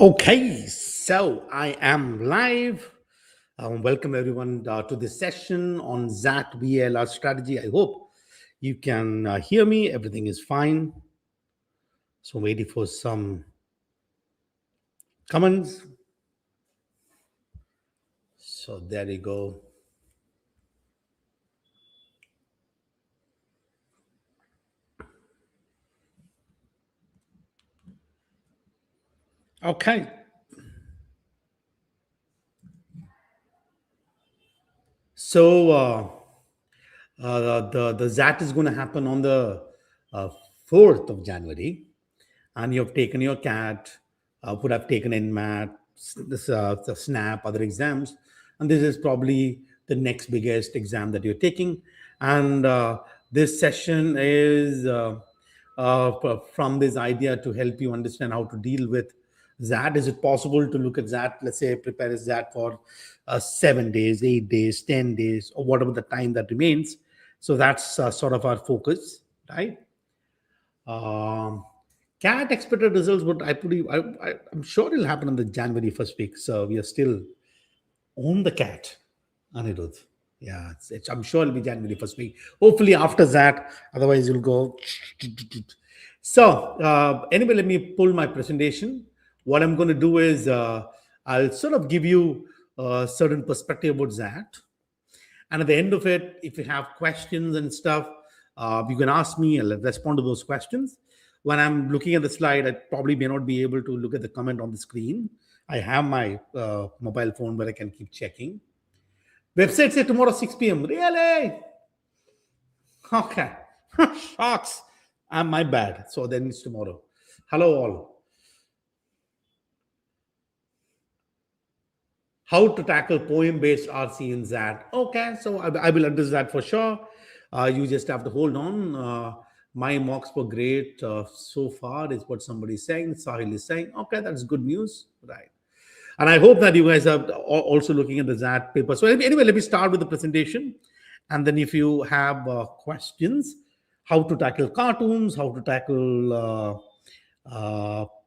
Okay, so I am live. Welcome everyone to this session on XAT VLR strategy. I hope you can hear me. Everything is fine. So waiting for some comments. So there you go. Okay. So the XAT is going to happen on the uh, 4th of January, and you have taken your CAT, would have taken NMAT, the SNAP, other exams, and this is probably the next biggest exam that you're taking. And this session is from this idea to help you understand how to deal with XAT. Is it possible to look at XAT, let's say prepare a XAT for 7 days, 8 days, 10 days, or whatever the time that remains? So that's sort of our focus, right? CAT expected results, but I'm sure it'll happen on the January first week. So we are still on the CAT, Anirudh. Yeah, I'm sure it'll be January first week. Hopefully after that, otherwise you'll go. So anyway, let me pull my presentation. What I'm going to do is I'll sort of give you a certain perspective about that. And at the end of it, if you have questions and stuff, you can ask me. I'll respond to those questions. When I'm looking at the slide, I probably may not be able to look at the comment on the screen. I have my mobile phone where I can keep checking. Website say tomorrow 6 p.m. Really? Okay. Shocks. My bad. So then it's tomorrow. Hello all. How to tackle poem-based RC in XAT. Okay, so I will address that for sure. You just have to hold on. My mocks were great so far, is what somebody's saying. Sahil is saying, okay, that's good news, right? And I hope that you guys are also looking at the XAT paper. So anyway, let me start with the presentation. And then if you have questions, how to tackle cartoons, how to tackle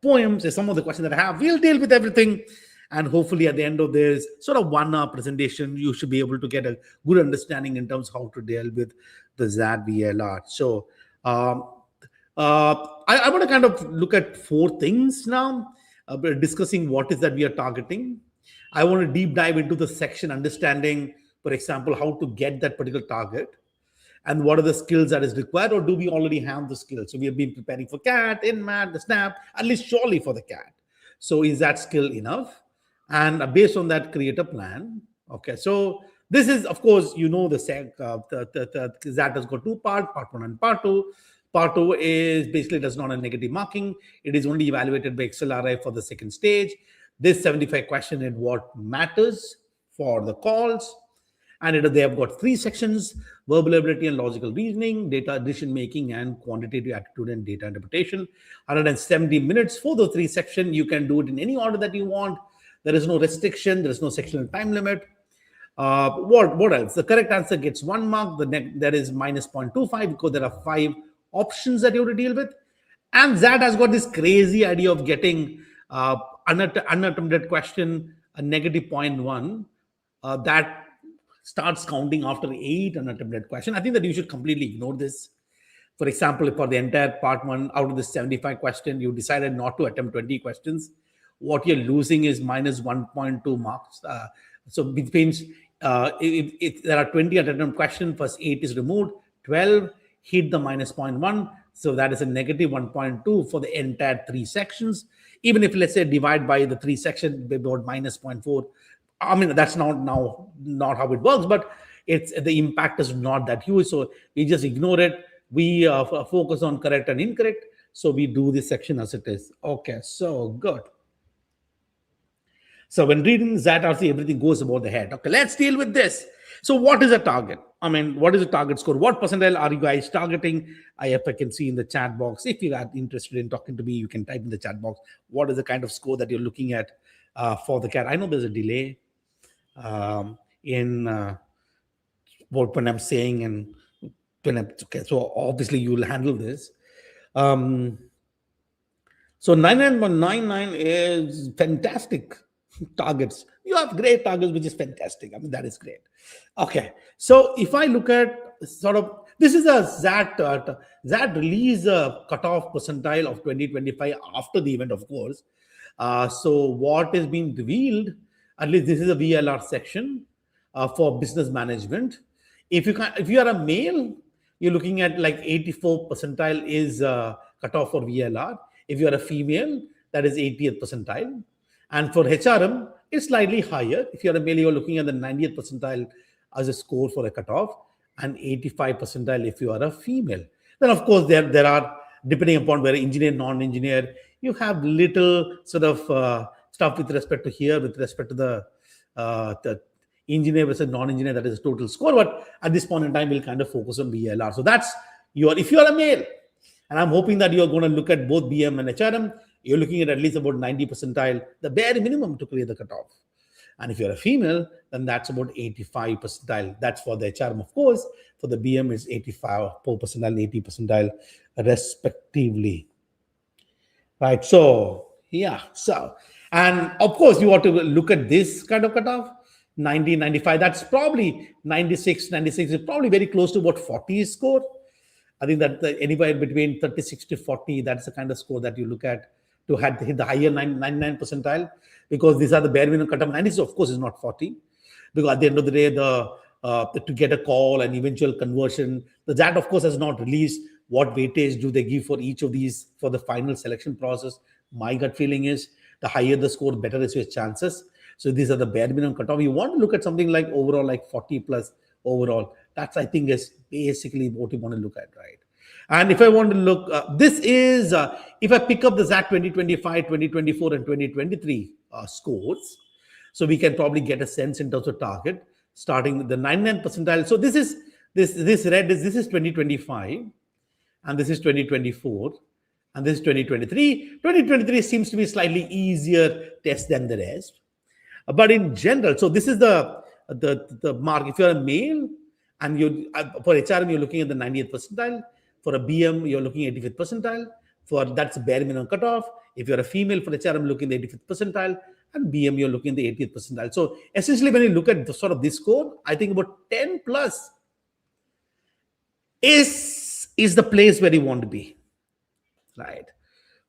poems, some of the questions that I have, we'll deal with everything. And hopefully at the end of this sort of 1 hour presentation, you should be able to get a good understanding in terms of how to deal with the XAT VLR. So I want to kind of look at 4 things now, discussing what is that we are targeting. I want to deep dive into the section understanding, for example, how to get that particular target and what are the skills that is required, or do we already have the skills? So we have been preparing for CAT, NMAT, the SNAP, at least surely for the CAT. So is that skill enough? And based on that, create a plan. Okay, so this is, of course, the XAT has got 2 parts, part 1 and part 2. Part 2 is basically does not have negative marking. It is only evaluated by XLRI for the second stage. This 75 question is what matters for the calls. And they have got 3 sections: verbal ability and logical reasoning, data decision making, and quantitative aptitude and data interpretation. 170 minutes for the 3 sections. You can do it in any order that you want. There is no restriction. There is no sectional time limit. What else? The correct answer gets 1 mark. There is minus 0.25 because there are 5 options that you have to deal with. And XAT has got this crazy idea of getting unattempted question a negative 0.1. That starts counting after 8 unattempted question. I think that you should completely ignore this. For example, for the entire part 1, out of the 75 question, you decided not to attempt 20 questions. What you're losing is minus 1.2 marks. So which means if there are 20 attempted questions, first 8 is removed, 12 hit the minus 0.1. So that is a negative 1.2 for the entire 3 sections. Even if, let's say, divide by the 3 sections, about minus 0.4. I mean, that's not how it works, but the impact is not that huge. So we just ignore it. We focus on correct and incorrect. So we do this section as it is. Okay, so good. So when reading XAT RC, everything goes above the head. Okay, let's deal with this. So what is a target? I mean, what is a target score? What percentile are you guys targeting? I can see in the chat box. If you are interested in talking to me, you can type in the chat box. What is the kind of score that you're looking at for the CAT? I know there's a delay in what when I'm saying and when I'm okay. So obviously you will handle this. So 99.99 is fantastic targets. You have great targets, which is fantastic. I mean, that is great. Okay. So if I look at sort of, this is a XAT release cutoff percentile of 2025 after the event, of course. So what is being revealed, at least this is a VLR section for business management. If you are a male, you're looking at like 84 percentile is cutoff for VLR. If you are a female, that is 80th percentile. And for HRM, it's slightly higher. If you're a male, you're looking at the 90th percentile as a score for a cutoff, and 85 percentile if you are a female. Then, of course, there are, depending upon whether engineer, non-engineer, you have little sort of stuff with respect to here, with respect to the engineer versus non-engineer, that is a total score. But at this point in time, we'll kind of focus on VLR. So that's if you are a male, and I'm hoping that you're going to look at both BM and HRM, you're looking at least about 90 percentile, the bare minimum to clear the cutoff. And if you're a female, then that's about 85 percentile. That's for the HRM, of course. For the BM, it's 85 percentile and 80 percentile, respectively. Right. So, yeah. So, and of course, you want to look at this kind of cutoff, 90, 95. That's probably 96. 96 is probably very close to what 40 score. I think that anywhere between 36 to 40, that's the kind of score that you look at to hit the higher 99 percentile, because these are the bare minimum cutoff. 96, of course, is not 40, because at the end of the day, to get a call and eventual conversion, the XAT, of course, has not released what weightage do they give for each of these for the final selection process. My gut feeling is the higher the score, better is your chances. So these are the bare minimum cutoff. You want to look at something like overall, like 40 plus overall. That's, I think, is basically what you want to look at, right? And if I want to look, this is, if I pick up the XAT 2025, 2024, and 2023 scores, so we can probably get a sense in terms of target, starting with the 99th percentile. So this is, this red is, this is 2025, and this is 2024, and this is 2023. 2023 seems to be slightly easier test than the rest. But in general, so this is the mark. If you're a male, and you for HRM, you're looking at the 90th percentile. For a BM, you're looking at 85th percentile. For that's bare minimum cutoff. If you're a female, for HRM, looking at the 85th percentile, and BM, you're looking at the 80th percentile. So essentially, when you look at the sort of this score, I think about 10 plus is the place where you want to be, right?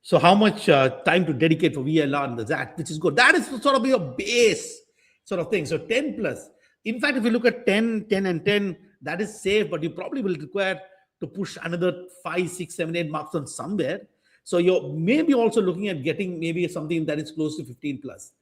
So how much time to dedicate for VLR and the XAT, which is good. That is sort of your base sort of thing. So 10 plus. In fact, if you look at 10, 10, and 10, that is safe, but you probably will require to push another 5, 6, 7, 8 marks on somewhere. So you're maybe also looking at getting maybe something that is close to 15 plus.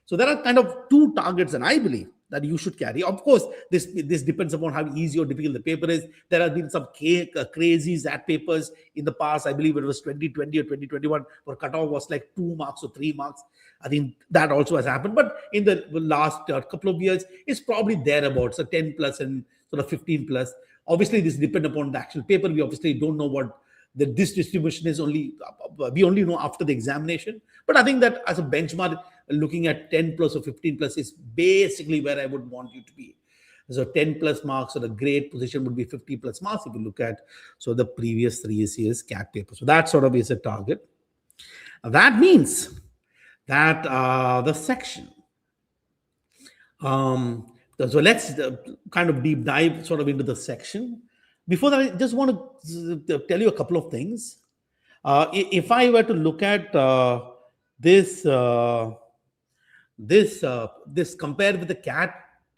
So there are kind of two targets, and I believe that you should carry. Of course, this depends upon how easy or difficult the paper is. There have been some crazy XAT papers in the past. I believe it was 2020 or 2021, where cutoff was like 2 marks or 3 marks. I think that also has happened. But in the last couple of years, it's probably thereabouts, so 10 plus and sort of 15 plus. Obviously, this depends upon the actual paper. We obviously don't know what this distribution is. We only know after the examination. But I think that as a benchmark, looking at 10 plus or 15 plus is basically where I would want you to be. So 10 plus marks, or a great position would be 50 plus marks if you look at the previous 3 years CAT paper. So that sort of is a target. That means that the section. So let's kind of deep dive sort of into the section. Before that, I just want to tell you a couple of things. If I were to look at this compared with the CAT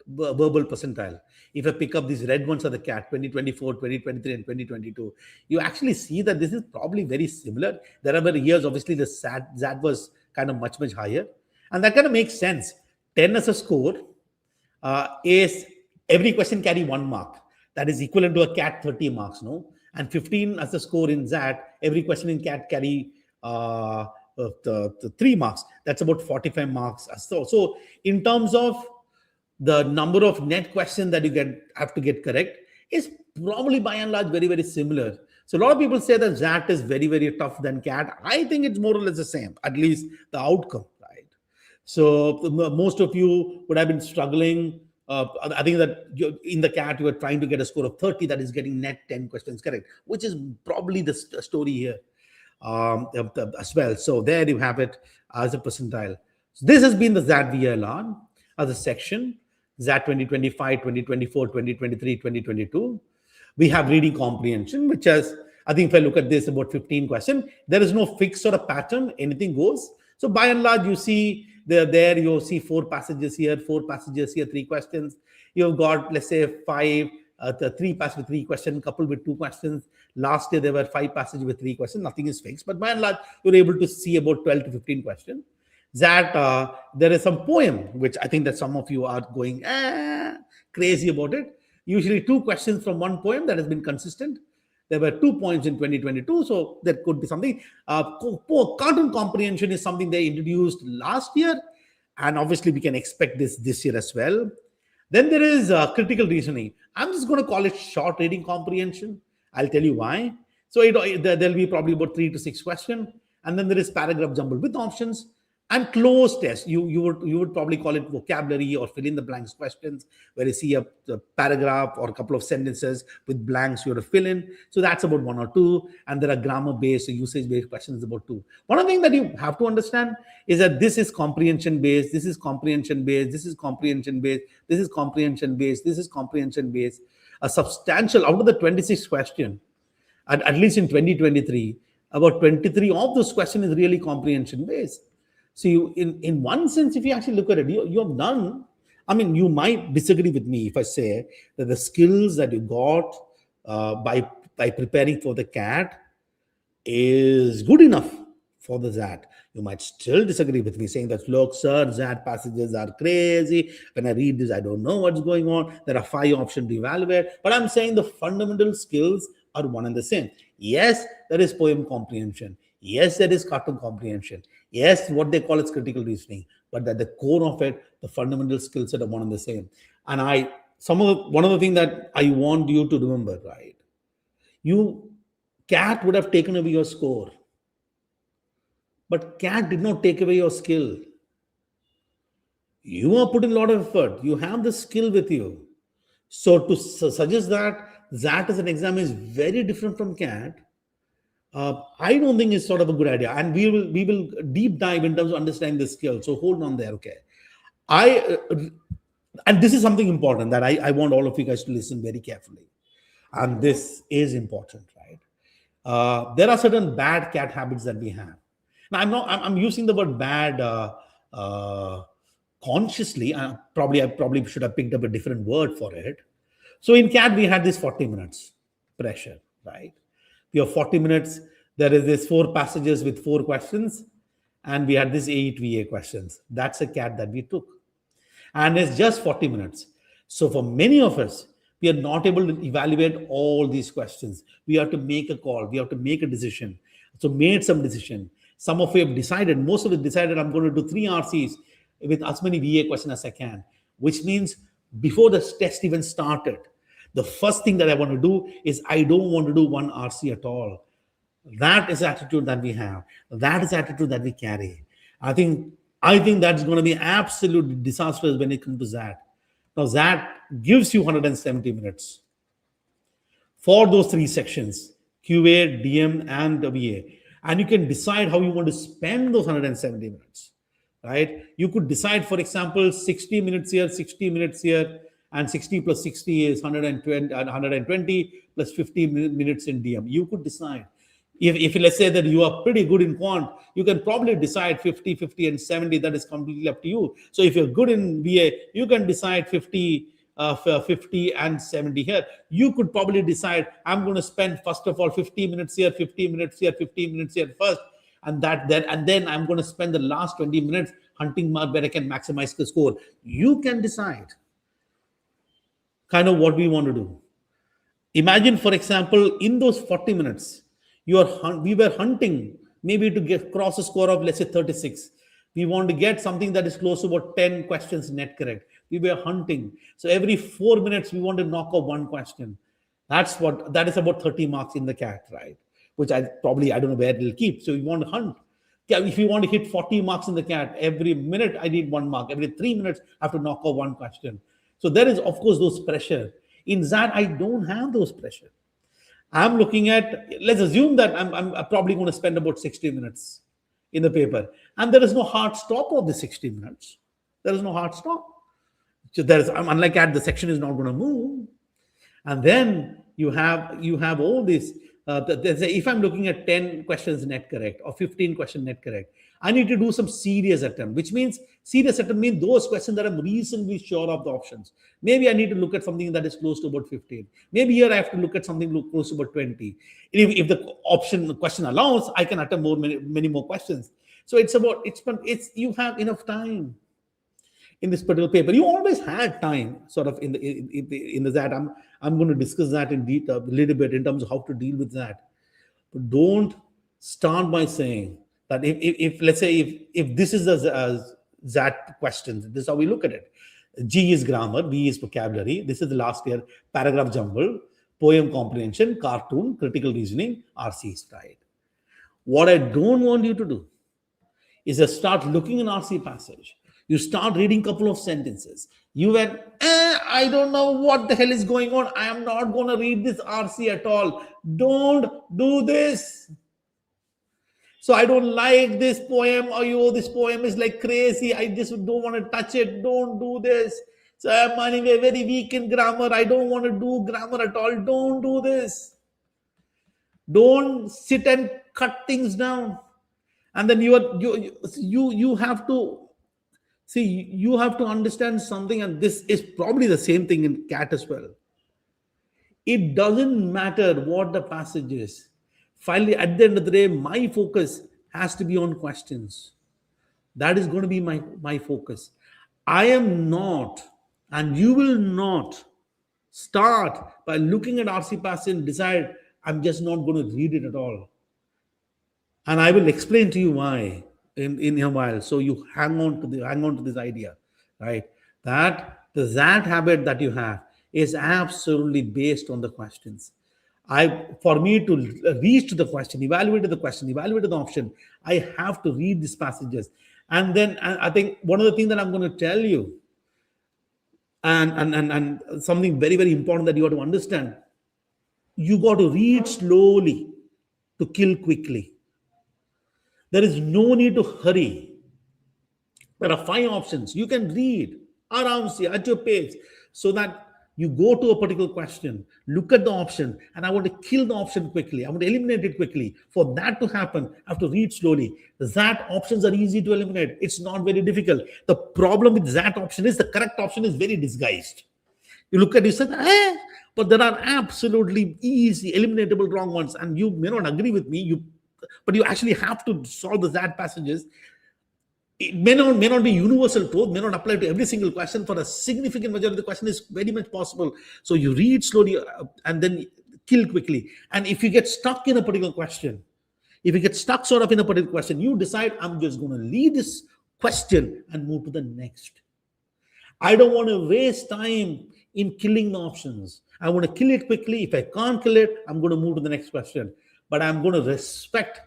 verbal percentile, if I pick up these red ones are the CAT 2024, 2023, and 2022, you actually see that this is probably very similar. There are years, obviously, the XAT was kind of much, much higher. And that kind of makes sense. 10 as a score is every question carry 1 mark. That is equivalent to a CAT 30 marks, no? And 15 as a score in XAT, every question in CAT carry the 3 marks. That's about 45 marks. So in terms of the number of net questions that you have to get correct, is probably by and large very, very similar. So a lot of people say that XAT is very, very tough than CAT. I think it's more or less the same, at least the outcome, right? So most of you would have been struggling. I think that in the CAT, you are trying to get a score of 30, that is getting net 10 questions correct, which is probably the story here. as well. So there you have it as a percentile. So this has been the XAT VLR as a section, XAT 2025, 2024, 2023, 2022. We have reading comprehension, which has, I think if I look at this, about 15 questions. There is no fixed sort of pattern, anything goes. So by and large, you see there you'll see 4 passages here, 4 passages here, 3 questions. You've got, let's say, 5, 3 passages with 3 questions, coupled with 2 questions. Last year, there were 5 passages with 3 questions. Nothing is fixed. But by and large, you're able to see about 12 to 15 questions. That there is some poem, which I think that some of you are going crazy about it. Usually 2 questions from 1 poem that has been consistent. There were 2 points in 2022, so there could be something. Cartoon comprehension is something they introduced last year, and obviously we can expect this year as well. Then there is critical reasoning. I'm just going to call it short reading comprehension. I'll tell you why. So there'll be probably about 3 to 6 questions, and then there is paragraph jumble with options. And cloze test, you would probably call it vocabulary or fill in the blanks questions, where you see a paragraph or a couple of sentences with blanks you have to fill in. So that's about 1 or 2. And there are grammar-based or usage-based questions about 2. One of the things that you have to understand is that this is comprehension-based, this is comprehension-based, this is comprehension-based, this is comprehension-based, this is comprehension-based. A substantial, out of the 26 questions, at least in 2023, about 23 of those questions is really comprehension-based. So in one sense, if you actually look at it, you have done, I mean, you might disagree with me if I say that the skills that you got by preparing for the CAT is good enough for the XAT. You might still disagree with me, saying that, look, sir, XAT passages are crazy. When I read this, I don't know what's going on. There are 5 options to evaluate. But I'm saying the fundamental skills are one and the same. Yes, there is poem comprehension. Yes, there is cartoon comprehension. Yes, what they call is critical reasoning, but at the core of it, the fundamental skill set are one and the same. And one of the things that I want you to remember, right? CAT would have taken away your score, but CAT did not take away your skill. You are putting a lot of effort. You have the skill with you. So to suggest that XAT as an exam is very different from CAT, I don't think it's sort of a good idea. And we will deep dive in terms of understanding the skill. So hold on there, okay? And this is something important that I want all of you guys to listen very carefully. And this is important, right? There are certain bad CAT habits that we have. Now I'm using the word bad consciously. I probably should have picked up a different word for it. So in CAT, we had this 40 minutes pressure, right? We have 40 minutes. There is this 4 passages with 4 questions. And we had this 8 VA questions. That's a CAT that we took. And it's just 40 minutes. So for many of us, we are not able to evaluate all these questions. We have to make a call. We have to make a decision. So made some decision. Some of you have decided, most of it decided, I'm going to do 3 RCs with as many VA questions as I can, which means before the test even started, the first thing that I want to do is I don't want to do 1 RC at all. That is attitude that we have. That is attitude that we carry. I think that's going to be absolutely disastrous when it comes to XAT. Now, XAT gives you 170 minutes for those 3 sections, QA, DM, and VA. And you can decide how you want to spend those 170 minutes, right? You could decide, for example, 60 minutes here, 60 minutes here, and 60 plus 60 is 120 plus 50 minutes in DM. You could decide. If let's say that you are pretty good in quant, you can probably decide 50, 50, and 70. That is completely up to you. So if you're good in VA, you can decide 50 and 70 here. You could probably decide, I'm going to spend, first of all, 50 minutes here, 50 minutes here, 50 minutes here first. And then I'm going to spend the last 20 minutes hunting mark where I can maximize the score. You can decide kind of what we want to do. Imagine, for example, in those 40 minutes, we were hunting maybe to cross a score of, let's say, 36. We want to get something that is close to about 10 questions net correct. We were hunting. So every 4 minutes, we want to knock off 1 question. That is about 30 marks in the CAT, right? Which I don't know where it'll keep. So you want to hunt. Yeah, if you want to hit 40 marks in the CAT, every minute I need 1 mark. Every 3 minutes, I have to knock off 1 question. So there is, of course, those pressure. In XAT, I don't have those pressure. I'm looking at, let's assume that I'm probably going to spend about 60 minutes in the paper. And there is no hard stop of the 60 minutes. There is no hard stop. So there is, unlike at the section is not going to move. And then you have all this. If I'm looking at 10 questions net correct or 15 question net correct, I need to do some serious attempt, which means serious attempt means those questions that I'm reasonably sure of the options. Maybe I need to look at something that is close to about 15. Maybe here I have to look at something close to about 20. If the question allows, I can attempt many more questions. So it's you have enough time in this particular paper. You always had time sort of in the that. I'm going to discuss that in detail a little bit in terms of how to deal with that. But don't start by saying that if let's say if this is a XAT question, this is how we look at it. G is grammar, V is vocabulary. This is the last year paragraph jumble, poem comprehension, cartoon, critical reasoning, RC is right. What I don't want you to do is just start looking in RC passage. You start reading a couple of sentences. You went, I don't know what the hell is going on. I am not going to read this RC at all. Don't do this. So I don't like this poem. Oh, this poem is like crazy. I just don't want to touch it. Don't do this. So I'm anyway very weak in grammar. I don't want to do grammar at all. Don't do this. Don't sit and cut things down. And then you have to see, you have to understand something, and this is probably the same thing in CAT as well. It doesn't matter what the passage is. Finally, at the end of the day, my focus has to be on questions. That is going to be my focus. I am not, and you will not start by looking at RC passage and decide, I'm just not going to read it at all. And I will explain to you why in a while. So you hang on to this idea, right? That the XAT habit that you have is absolutely based on the questions. For me to reach to the question, evaluate the question, evaluate the option, I have to read these passages. And then I think one of the things that I'm going to tell you, and something very, very important that you have to understand, you got to read slowly to kill quickly. There is no need to hurry. There are 5 options. You can read around at your pace so that you go to a particular question, look at the option, and I want to kill the option quickly. I want to eliminate it quickly. For that to happen, I have to read slowly. XAT options are easy to eliminate. It's not very difficult. The problem with XAT option is the correct option is very disguised. You look at it, you say, but there are absolutely easy, eliminatable wrong ones. And you may not agree with me, but you actually have to solve the XAT passages. It may not be universal truth, may not apply to every single question. For a significant majority of the question is very much possible. So you read slowly and then kill quickly. And if you get stuck in a particular question, if you get stuck sort of in a particular question, you decide, I'm just going to leave this question and move to the next. I don't want to waste time in killing the options. I want to kill it quickly. If I can't kill it, I'm going to move to the next question. But I'm going to respect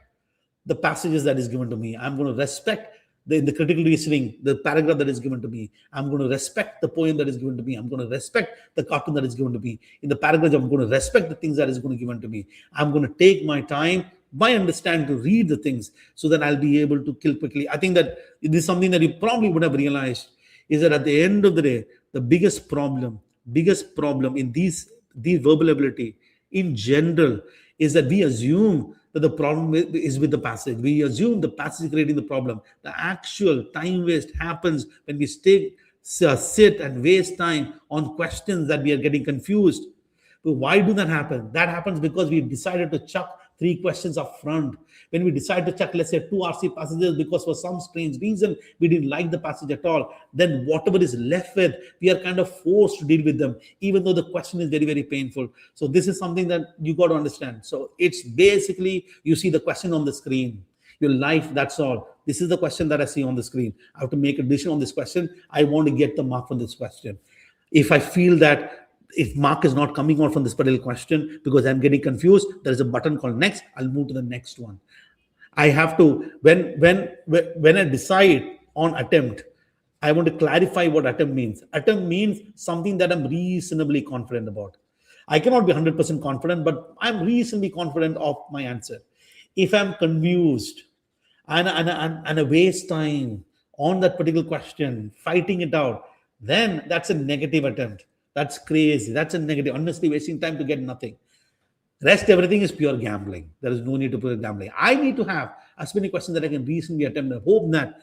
the passages that is given to me. I'm going to respect the critical reasoning, the paragraph that is given to me. I'm going to respect the poem that is given to me. I'm going to respect the cartoon that is given to me. In the paragraph, I'm going to respect the things that is going to be given to me. I'm going to take my time, by understanding, to read the things so that I'll be able to kill quickly. I think that this is something that you probably would have realized, is that at the end of the day, the biggest problem in these verbal ability in general is that we assume that the problem is with the passage. We assume the passage is creating the problem. The actual time waste happens when we sit and waste time on questions that we are getting confused. But why do that happen? That happens because we decided to chuck 3 questions up front. When we decide to chuck, let's say, 2 RC passages because for some strange reason we didn't like the passage at all, then whatever is left with, we are kind of forced to deal with them, even though the question is very, very painful. So this is something that you got to understand. So it's basically, you see the question on the screen, your life, that's all. This is the question that I see on the screen. I have to make a decision on this question. I want to get the mark from this question. If I feel that if mark is not coming out from this particular question because I'm getting confused, there is a button called next. I'll move to the next one. I have to, when I decide on attempt, I want to clarify what attempt means. Attempt means something that I'm reasonably confident about. I cannot be 100% confident, but I'm reasonably confident of my answer. If I'm confused and I waste time on that particular question, fighting it out, then that's a negative attempt. That's crazy. That's a negative, honestly wasting time to get nothing. Rest, everything is pure gambling. There is no need to pure gambling. I need to have as many questions that I can reasonably attempt and hope that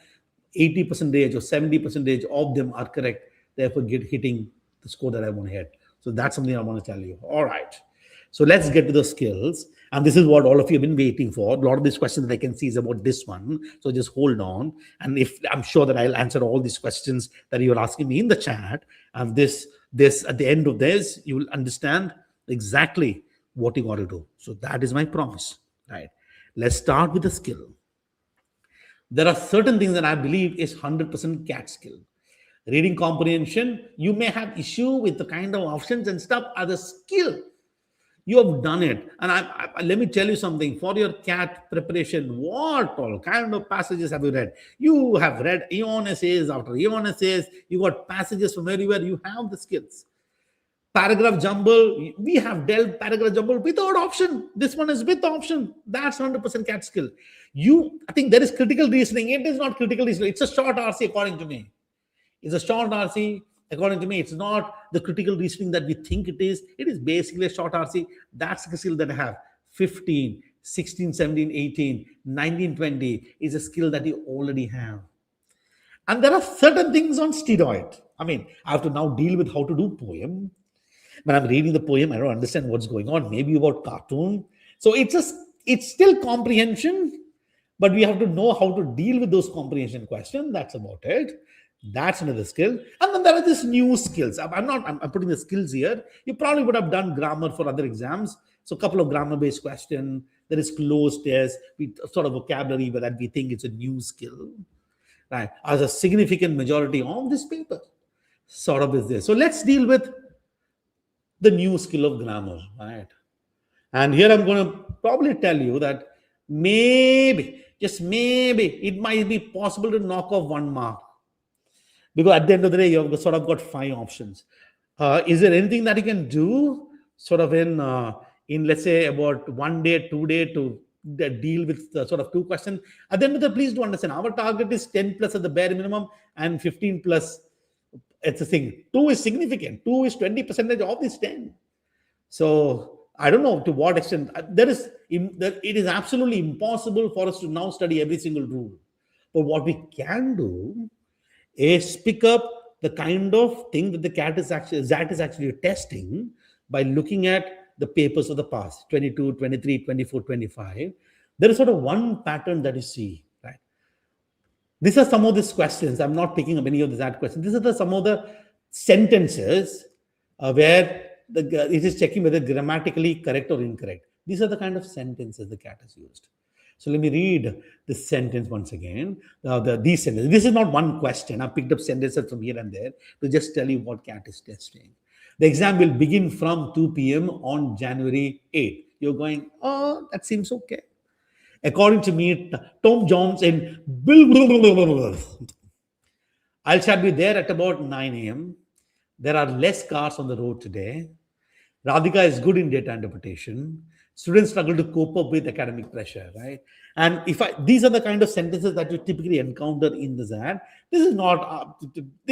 80% or 70% of them are correct, therefore hitting the score that I want to hit. So that's something I want to tell you. All right. So let's get to the skills. And this is what all of you have been waiting for. A lot of these questions that I can see is about this one. So just hold on. And if I'm sure that I'll answer all these questions that you're asking me in the chat. And this at the end of this, you will understand exactly what you got to do. So that is my promise. Right. Let's start with the skill. There are certain things that I believe is 100% CAT skill. Reading comprehension, you may have issue with the kind of options and stuff as a skill. You have done it. And let me tell you something. For your CAT preparation, what all kind of passages have you read? You have read Eon essays after Eon essays. You got passages from everywhere. You have the skills. Paragraph jumble, we have dealt paragraph jumble without option. This one is with option. That's 100% CAT skill. I think there is critical reasoning. It is not critical reasoning. It's a short RC according to me. It's a short RC. According to me, it's not the critical reasoning that we think it is. It is basically a short RC. That's the skill that I have. 15, 16, 17, 18, 19, 20 is a skill that you already have. And there are certain things on steroid. I mean, I have to now deal with how to do poem. When I'm reading the poem, I don't understand what's going on. Maybe about cartoon. So it's still comprehension, but we have to know how to deal with those comprehension questions. That's about it. That's another skill. And then there are these new skills. I'm putting the skills here. You probably would have done grammar for other exams. So a couple of grammar-based questions. There is cloze test, sort of vocabulary that we think it's a new skill. Right? As a significant majority of this paper sort of is there. So let's deal with the new skill of grammar. Right? And here I'm going to probably tell you that maybe, just maybe, it might be possible to knock off 1 mark. Because at the end of the day, you've sort of got 5 options. Is there anything that you can do sort of in let's say about 1 day, 2 day to deal with the sort of 2 questions? At the end of the day, please do understand, our target is 10 plus at the bare minimum and 15 plus. It's a thing. 2 is significant. 2 is 20% of this 10. So I don't know to what extent it is absolutely impossible for us to now study every single rule. But what we can do is pick up the kind of thing that the XAT is actually testing by looking at the papers of the past, 22, 23, 24, 25. There is sort of one pattern that you see, right? These are some of these questions. I'm not picking up any of the XAT questions. These are some of the sentences where it is checking whether grammatically correct or incorrect. These are the kind of sentences the XAT has used. So let me read this sentence once again. These sentences. This is not one question. I picked up sentences from here and there to just tell you what XAT is testing. The exam will begin from 2 p.m. on January 8th. You're going, oh, that seems okay. According to me, Tom Jones in I shall be there at about 9 a.m. There are less cars on the road today. Radhika is good in data interpretation. Students struggle to cope up with academic pressure, right? And these are the kind of sentences that you typically encounter in the XAT. This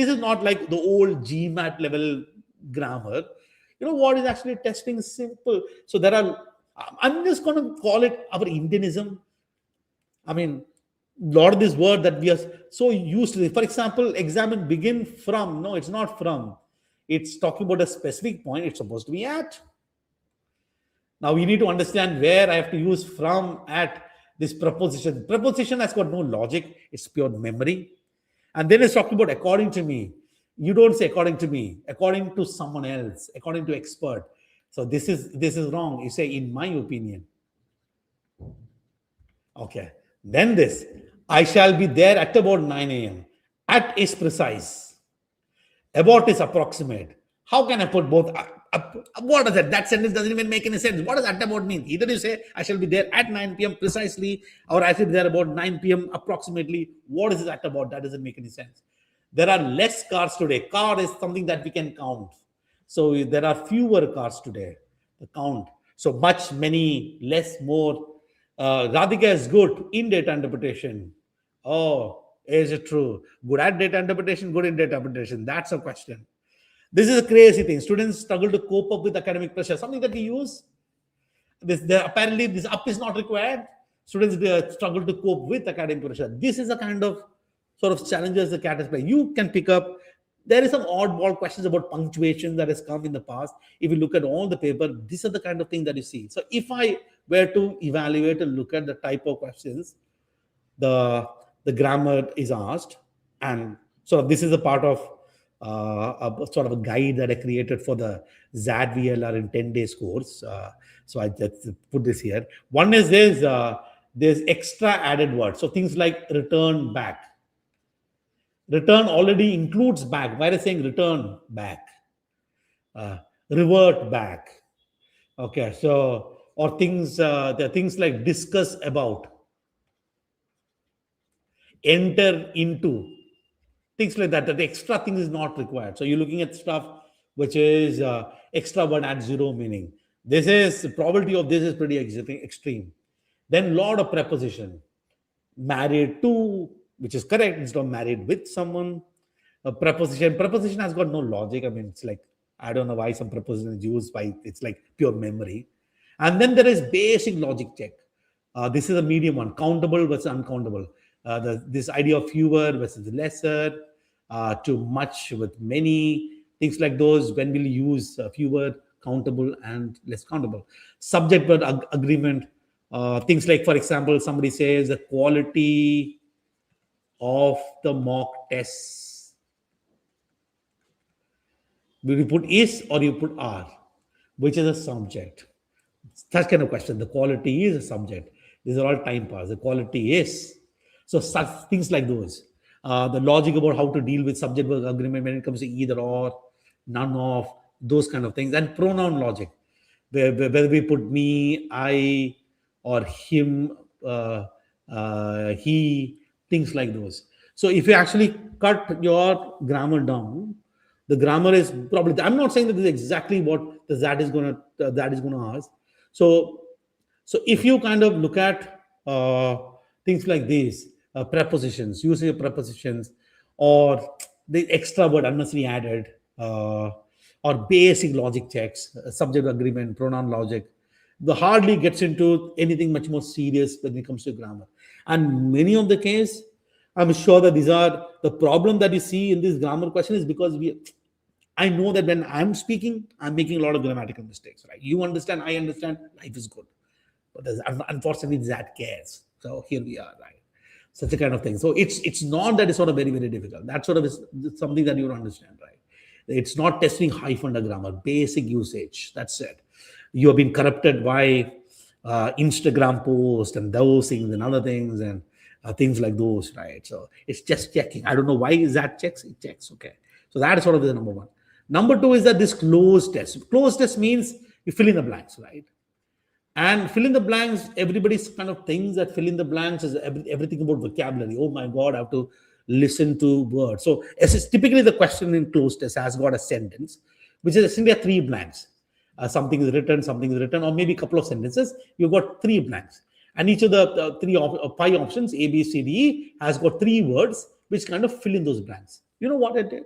is not like the old GMAT level grammar. You know what is actually testing is simple. So I'm just going to call it our Indianism. I mean, a lot of this word that we are so used to. For example, examine begin from. No, it's not from. It's talking about a specific point. It's supposed to be at. Now we need to understand where I have to use from, at, this preposition. Preposition has got no logic. It's pure memory. And then it's talking about according to me. You don't say according to me, according to someone else, according to expert. So this is wrong. You say in my opinion. Okay. Then this, I shall be there at about 9 a.m. At is precise. About is approximate. How can I put both? What is that? That sentence doesn't even make any sense. What does at about mean? Either you say, I shall be there at 9 p.m. precisely, or I shall be there about 9 p.m. approximately. What is that about? That doesn't make any sense. There are less cars today. Car is something that we can count. So there are fewer cars today. count. So much, many, less, more. Radhika is good in data interpretation. Oh, is it true? Good at data interpretation, good in data interpretation. That's a question. This is a crazy thing. Students struggle to cope up with academic pressure. Something that we use. Apparently, this up is not required. Students struggle to cope with academic pressure. This is a kind of sort of challenges the CAT is playing. You can pick up. There is some oddball questions about punctuation that has come in the past. If you look at all the paper, these are the kind of thing that you see. So if I were to evaluate and look at the type of questions, the grammar is asked, and so this is a part of a sort of a guide that I created for the XAT VLR in 10 days course. So I just put this here. One is there's extra added words. So things like return back. Return already includes back. Why are they saying return back? Revert back. Okay, so or things there are things like discuss about, enter into, things like that. That the extra thing is not required. So you're looking at stuff which is extra word at zero meaning. This is the probability of this is pretty extreme. Then lot of preposition. Married to, which is correct, instead of married with someone. A preposition has got no logic. I mean, it's like, I don't know why some preposition is used, by it's like pure memory. And then there is basic logic check. This is a medium one, countable versus uncountable. This idea of fewer versus lesser, too much with many, things like those. When will you use fewer, countable, and less countable? Subject verb agreement. Things like, for example, somebody says the quality of the mock tests. Will you put is or you put are? Which is a subject? Such kind of question. The quality is a subject. These are all time pass. The quality is. So such things like those. The logic about how to deal with subject verb agreement when it comes to either or, none of, those kind of things. And pronoun logic. Whether we put me, I, or him, he, things like those. So if you actually cut your grammar down, the grammar is probably, I'm not saying that this is exactly what the XAT is going to ask. So if you kind of look at things like these, prepositions, using of prepositions, or the extra word unnecessarily added, or basic logic checks, subject agreement, pronoun logic, the hardly gets into anything much more serious when it comes to grammar. And many of the case, I'm sure that these are the problem that you see in this grammar question is because I know that when I'm speaking, I'm making a lot of grammatical mistakes, right? You understand, I understand, life is good. But unfortunately, that cares. So here we are, right? Such a kind of thing. So it's not that it's sort of very, very difficult. That sort of is something that you understand, right? It's not testing high funder grammar, basic usage. That's it. You have been corrupted by Instagram posts and those things and other things and things like those, right? So it's just checking. I don't know why is that checks. It checks. Okay. So that is sort of the number one. Number two is that this cloze test. Cloze test means you fill in the blanks, right? And fill in the blanks, everybody's kind of thinks that fill in the blanks is everything about vocabulary. Oh my God, I have to listen to words. So typically the question in cloze test has got a sentence, which is essentially 3 blanks. Something is written, or maybe a couple of sentences. You've got 3 blanks. And each of the 5 options, A, B, C, D, E, has got 3 words, which kind of fill in those blanks. You know what I did?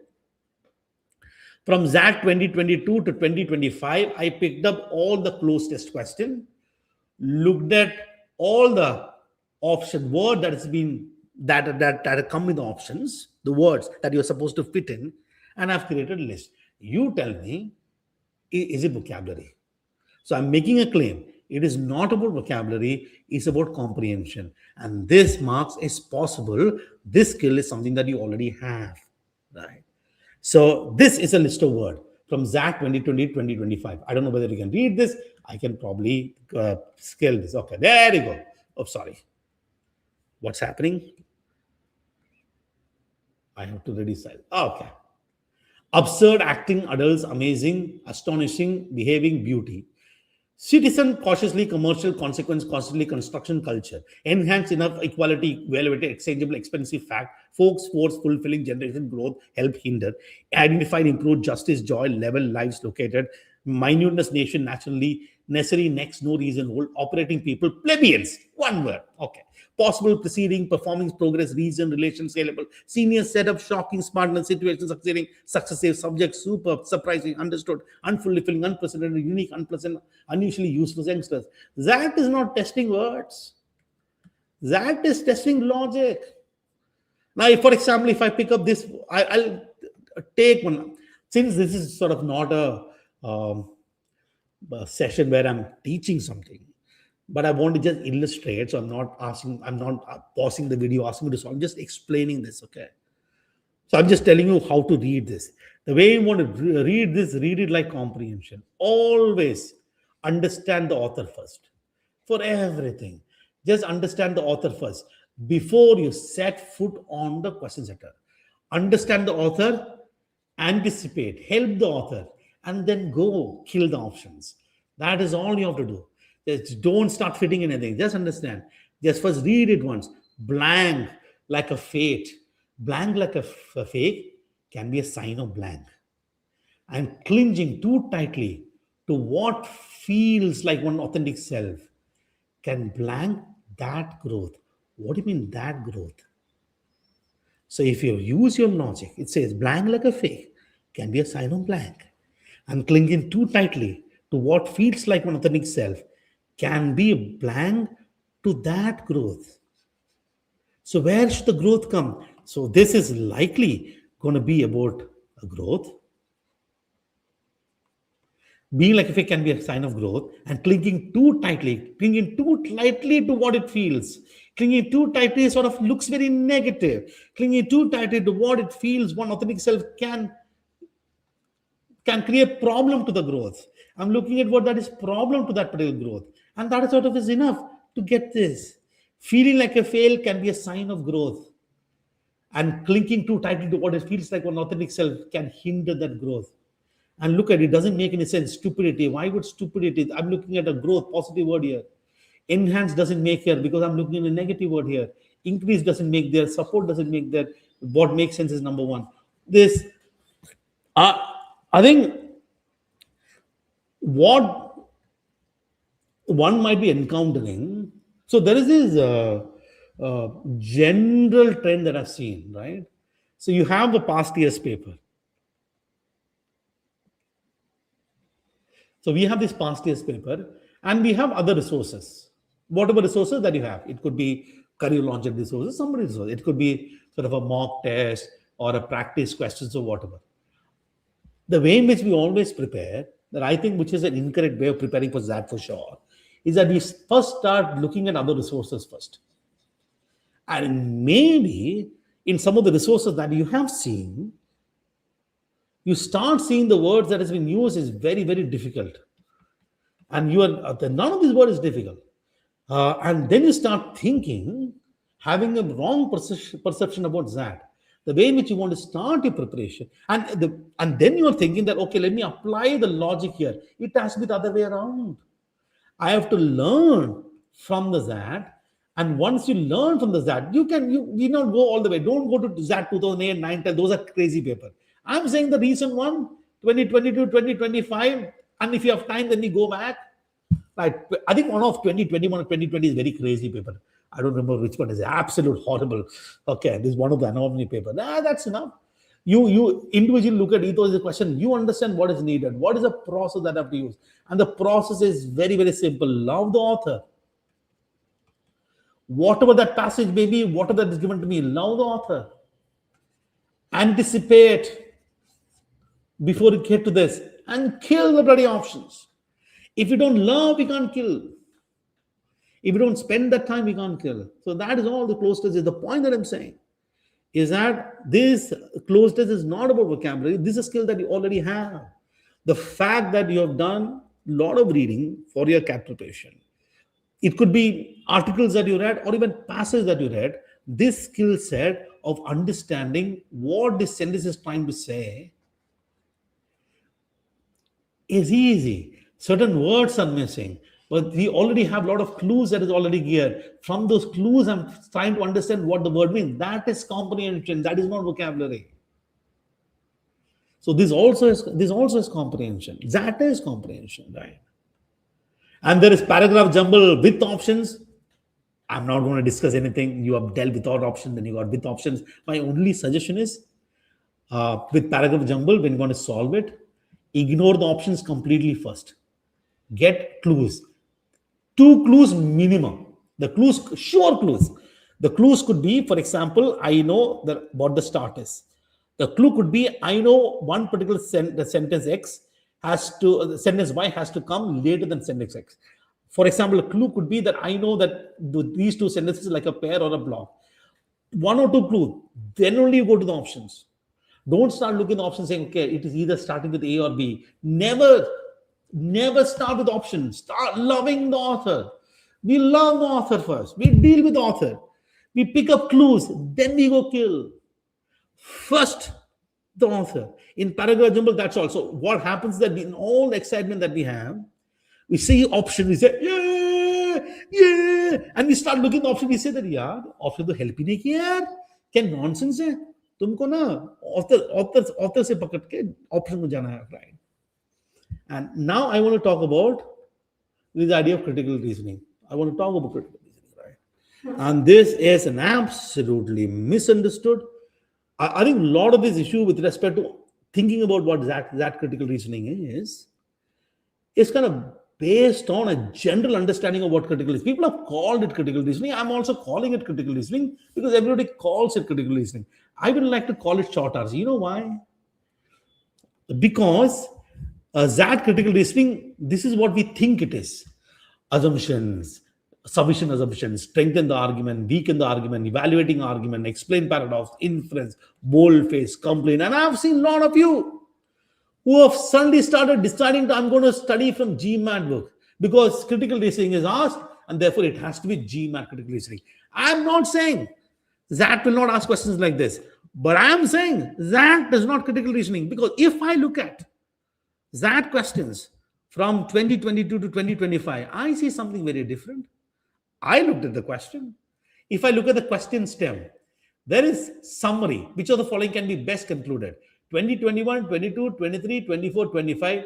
From XAT 2022 to 2025, I picked up all the cloze test question, looked at all the option word that has been that come with the options, the words that you're supposed to fit in, and I've created a list. You tell me, is it vocabulary? So I'm making a claim. It is not about vocabulary, it's about comprehension. And this marks is possible. This skill is something that you already have, right? So this is a list of words from XAT 2020-2025. I don't know whether you can read this. I can probably scale this. Okay, there you go. Oh, sorry. What's happening? I have to redesize. Okay. Absurd, acting, adults, amazing, astonishing, behaving, beauty. Citizen, cautiously, commercial, consequence, constantly, construction, culture. Enhance, enough, equality, elevated, exchangeable, expensive, fact. Folks, force, fulfilling, generation, growth, help, hinder. Identified, improve, justice, joy, level, lives, located. minuteness, nation, naturally, necessary, next, no reason, old, operating people, plebeians, one word. Okay. Possible, proceeding, performance, progress, reason, relation, scalable, senior, setup, shocking, smartness, situation, succeeding, successive, subject, superb, surprising, understood, unfulfilling, unprecedented, unique, unpleasant, unusually useless, youngsters. That is not testing words. That is testing logic. Now, for example, if I pick up this, I'll take one. Since this is sort of not a session where I'm teaching something, but I want to just illustrate. So I'm not pausing the video, asking you to solve. I'm just explaining this, okay? So I'm just telling you how to read this. The way you want to read this, read it like comprehension. Always understand the author first. For everything, just understand the author first before you set foot on the question setter. Understand the author, anticipate, help the author, and then go kill the options. That is all you have to do. Just don't start fitting in anything. Just understand. Just first read it once. Blank like a fate. Blank like a fake can be a sign of blank. And clinging too tightly to what feels like one authentic self can blank that growth. What do you mean that growth? So if you use your logic, it says blank like a fake can be a sign of blank. And clinging too tightly to what feels like one authentic self can be a blank to that growth. So where should the growth come? So this is likely going to be about a growth. Being like a fake can be a sign of growth, and clinging too tightly to what it feels. Clinging too tightly sort of looks very negative. Clinging too tightly to what it feels, one authentic self can create problem to the growth. I'm looking at what that is problem to that particular growth. And that sort of is enough to get this. Feeling like a fail can be a sign of growth. And clinging too tightly to what it feels like one authentic self can hinder that growth. And look at it, doesn't make any sense. Stupidity. Why would stupidity? I'm looking at a growth, positive word here. Enhance doesn't make here because I'm looking at a negative word here. Increase doesn't make there. Support doesn't make there. What makes sense is number one. This, I think what one might be encountering. So there is this general trend that I've seen, right? So you have the past year's paper. So we have this past year's paper and we have other resources. Whatever resources that you have, it could be career launcher resources, somebody resource. It could be sort of a mock test or a practice questions or whatever. The way in which we always prepare, that I think which is an incorrect way of preparing for XAT for sure, is that we first start looking at other resources first. And maybe in some of the resources that you have seen, you start seeing the words that has been used is very, very difficult. And you are none of these words is difficult. And then you start thinking, having a wrong perception about XAT. The way in which you want to start your preparation. And then you are thinking that, okay, let me apply the logic here. It has to be the other way around. I have to learn from the XAT. And once you learn from the XAT, you not go all the way. Don't go to XAT 2008, 9, 10. Those are crazy paper. I'm saying the recent one, 2022, 2025. And if you have time, then you go back. Like, I think one of 2021 or 2020 is very crazy paper. I don't remember which one is absolute horrible. Okay, this is one of the anomaly paper. That's enough. You individually look at each of the question. You understand what is needed. What is the process that I have to use? And the process is very, very simple. Love the author. Whatever that passage may be, whatever that is given to me, love the author. Anticipate before you get to this and kill the bloody options. If you don't love, you can't kill. If you don't spend that time, you can't kill. So that is all the cloze test is. The point that I'm saying is that this cloze test is not about vocabulary. This is a skill that you already have. The fact that you have done a lot of reading for your CAT preparation. It could be articles that you read or even passages that you read. This skill set of understanding what this sentence is trying to say is easy. Certain words are missing, but we already have a lot of clues that is already here. From those clues, I'm trying to understand what the word means. That is comprehension. That is not vocabulary. So this also is comprehension. That is comprehension, right? And there is paragraph jumble with options. I'm not going to discuss anything. You have dealt without options, then you got with options. My only suggestion is with paragraph jumble, when you're going to solve it, ignore the options completely first. Get clues. 2 clues minimum. The clues, sure clues. The clues could be, for example, I know what the start is. The clue could be, I know one particular the sentence X the sentence Y has to come later than sentence X. For example, a clue could be that I know that these 2 sentences are like a pair or a block. 1 or 2 clues, then only you go to the options. Don't start looking at the options saying, okay, it is either starting with A or B. Never start with options. Start loving the author. We love the author first. We deal with the author. We pick up clues. Then we go kill. First, the author. In paragraph jumble, that's all. So what happens is that in all the excitement that we have, we see option, we say, yeah. And we start looking at the option, we say that, yaar, option to help ही नहीं किया यार. क्या nonsense है? तुमको ना author से पकड़ के option को जाना है, right? And now I want to talk about this idea of critical reasoning. I want to talk about critical reasoning, right? And this is an absolutely misunderstood. I think a lot of this issue with respect to thinking about what that critical reasoning is kind of based on a general understanding of what critical is. People have called it critical reasoning. I'm also calling it critical reasoning because everybody calls it critical reasoning. I would like to call it short RC. You know why? Because that critical reasoning, this is what we think it is. Assumptions, sufficient assumptions, strengthen the argument, weaken the argument, evaluating argument, explain paradox, inference, boldface, complaint. And I've seen a lot of you who have suddenly started deciding that I'm going to study from GMAT book because critical reasoning is asked and therefore it has to be GMAT critical reasoning. I'm not saying that will not ask questions like this, but I'm saying that is not critical reasoning because if I look at that questions from 2022 to 2025, I see something very different. I looked at the question. If I look at the question stem, there is summary. Which of the following can be best concluded? 2021, 22, 23, 24, 25.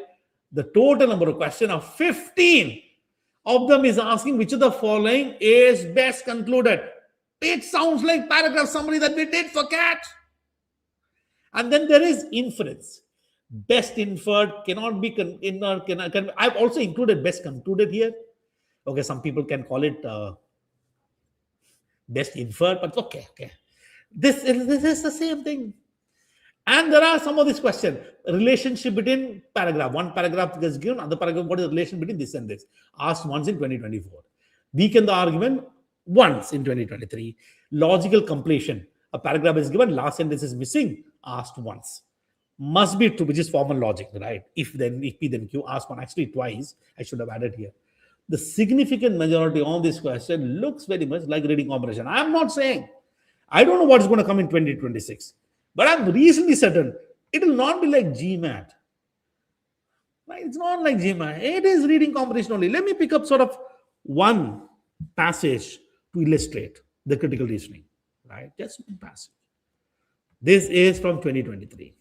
The total number of questions are 15 of them is asking which of the following is best concluded. It sounds like paragraph summary that we did for CAT. And then there is inference. Best inferred cannot be I've also included best concluded here. Okay, some people can call it best inferred, but okay. This is the same thing. And there are some of these questions. Relationship between paragraph. One paragraph is given, other paragraph, what is the relation between this and this? Asked once in 2024. Weaken the argument once in 2023. Logical completion. A paragraph is given, last sentence is missing, asked once. Must be true, which is formal logic, right? If P then Q, asked one, actually twice. I should have added here. The significant majority on this question looks very much like reading comprehension. I'm not saying, I don't know what's going to come in 2026, but I'm reasonably certain it will not be like GMAT. Right? It's not like GMAT. It is reading comprehension only. Let me pick up sort of one passage to illustrate the critical reasoning. Right? Just one passage. This is from 2023.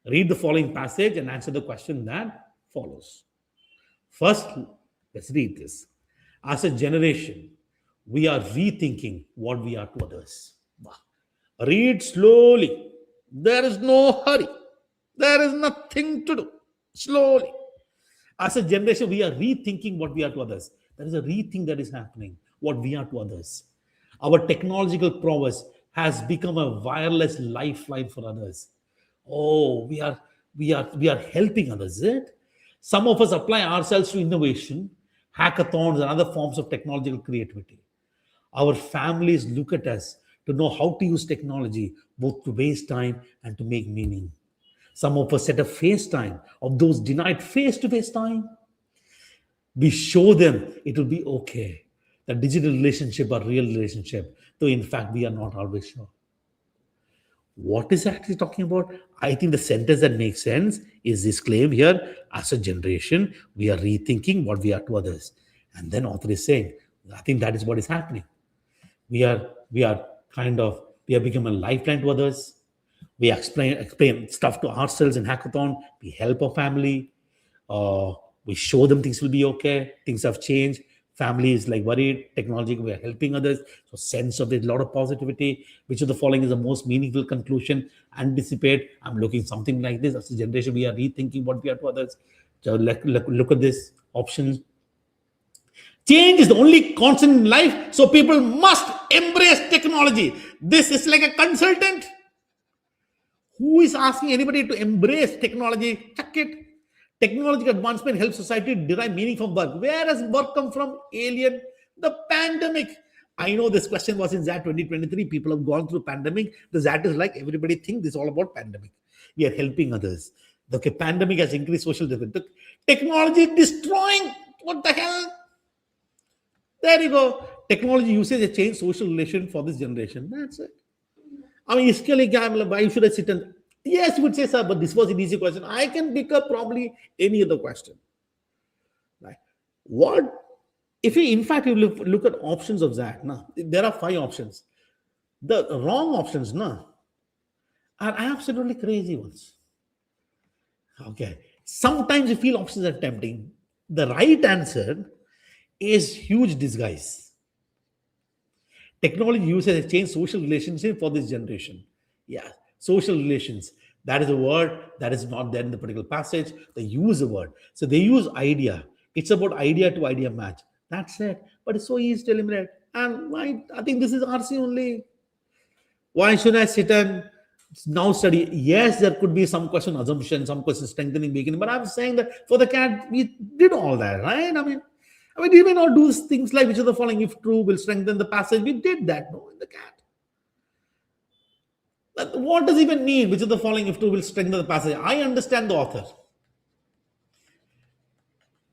Read the following passage and answer the question that follows. First, let's read this. As a generation, we are rethinking what we are to others. Read slowly. There is no hurry. There is nothing to do. Slowly. As a generation, we are rethinking what we are to others. There is a rethink that is happening, what we are to others. Our technological prowess has become a wireless lifeline for others. Oh, we are helping others, is it? Some of us apply ourselves to innovation, hackathons, and other forms of technological creativity. Our families look at us to know how to use technology, both to waste time and to make meaning. Some of us set a FaceTime of those denied face-to-face time. We show them it will be okay. That digital relationship or real relationship, though in fact we are not always sure. What is actually talking about? I think the sentence that makes sense is this claim here, as a generation, we are rethinking what we are to others. And then author is saying, I think that is what is happening. We are becoming a lifeline to others. We explain stuff to ourselves in hackathon. We help our family. We show them things will be okay. Things have changed. Family is like worried. Technology, we are helping others. So sense of there's a lot of positivity. Which of the following is the most meaningful conclusion? Anticipate. I'm looking something like this. As a generation, we are rethinking what we are to others. So look at this options. Change is the only constant in life. So people must embrace technology. This is like a consultant. Who is asking anybody to embrace technology? Check it. Technological advancement helps society derive meaning from work. Where does work come from? Alien. The pandemic. I know this question was in XAT 2023. People have gone through pandemic. The XAT is like everybody thinks this is all about pandemic. We are helping others. The pandemic has increased social difference. Technology destroying. What the hell? There you go. Technology usage has changed social relation for this generation. That's it. I mean, why should I sit and... Yes, you would say, sir, but this was an easy question. I can pick up probably any other question. Right? What? If you, in fact, you look at options of that, there are 5 options. The wrong options, are absolutely crazy ones. Okay. Sometimes you feel options are tempting. The right answer is huge disguise. Technology usage has changed social relationship for this generation. Yeah, social relations. That is a word that is not there in the particular passage. They use a word. So they use idea. It's about idea to idea match. That's it. But it's so easy to eliminate. And I think this is RC only. Why should I sit and now study? Yes, there could be some question assumption, some question strengthening, beginning. But I'm saying that for the CAT, we did all that, right? I mean, we may not do things like which of the following, if true, will strengthen the passage. We did that, in the CAT. But what does it even mean? Which of the following, if true, will strengthen the passage? I understand the author.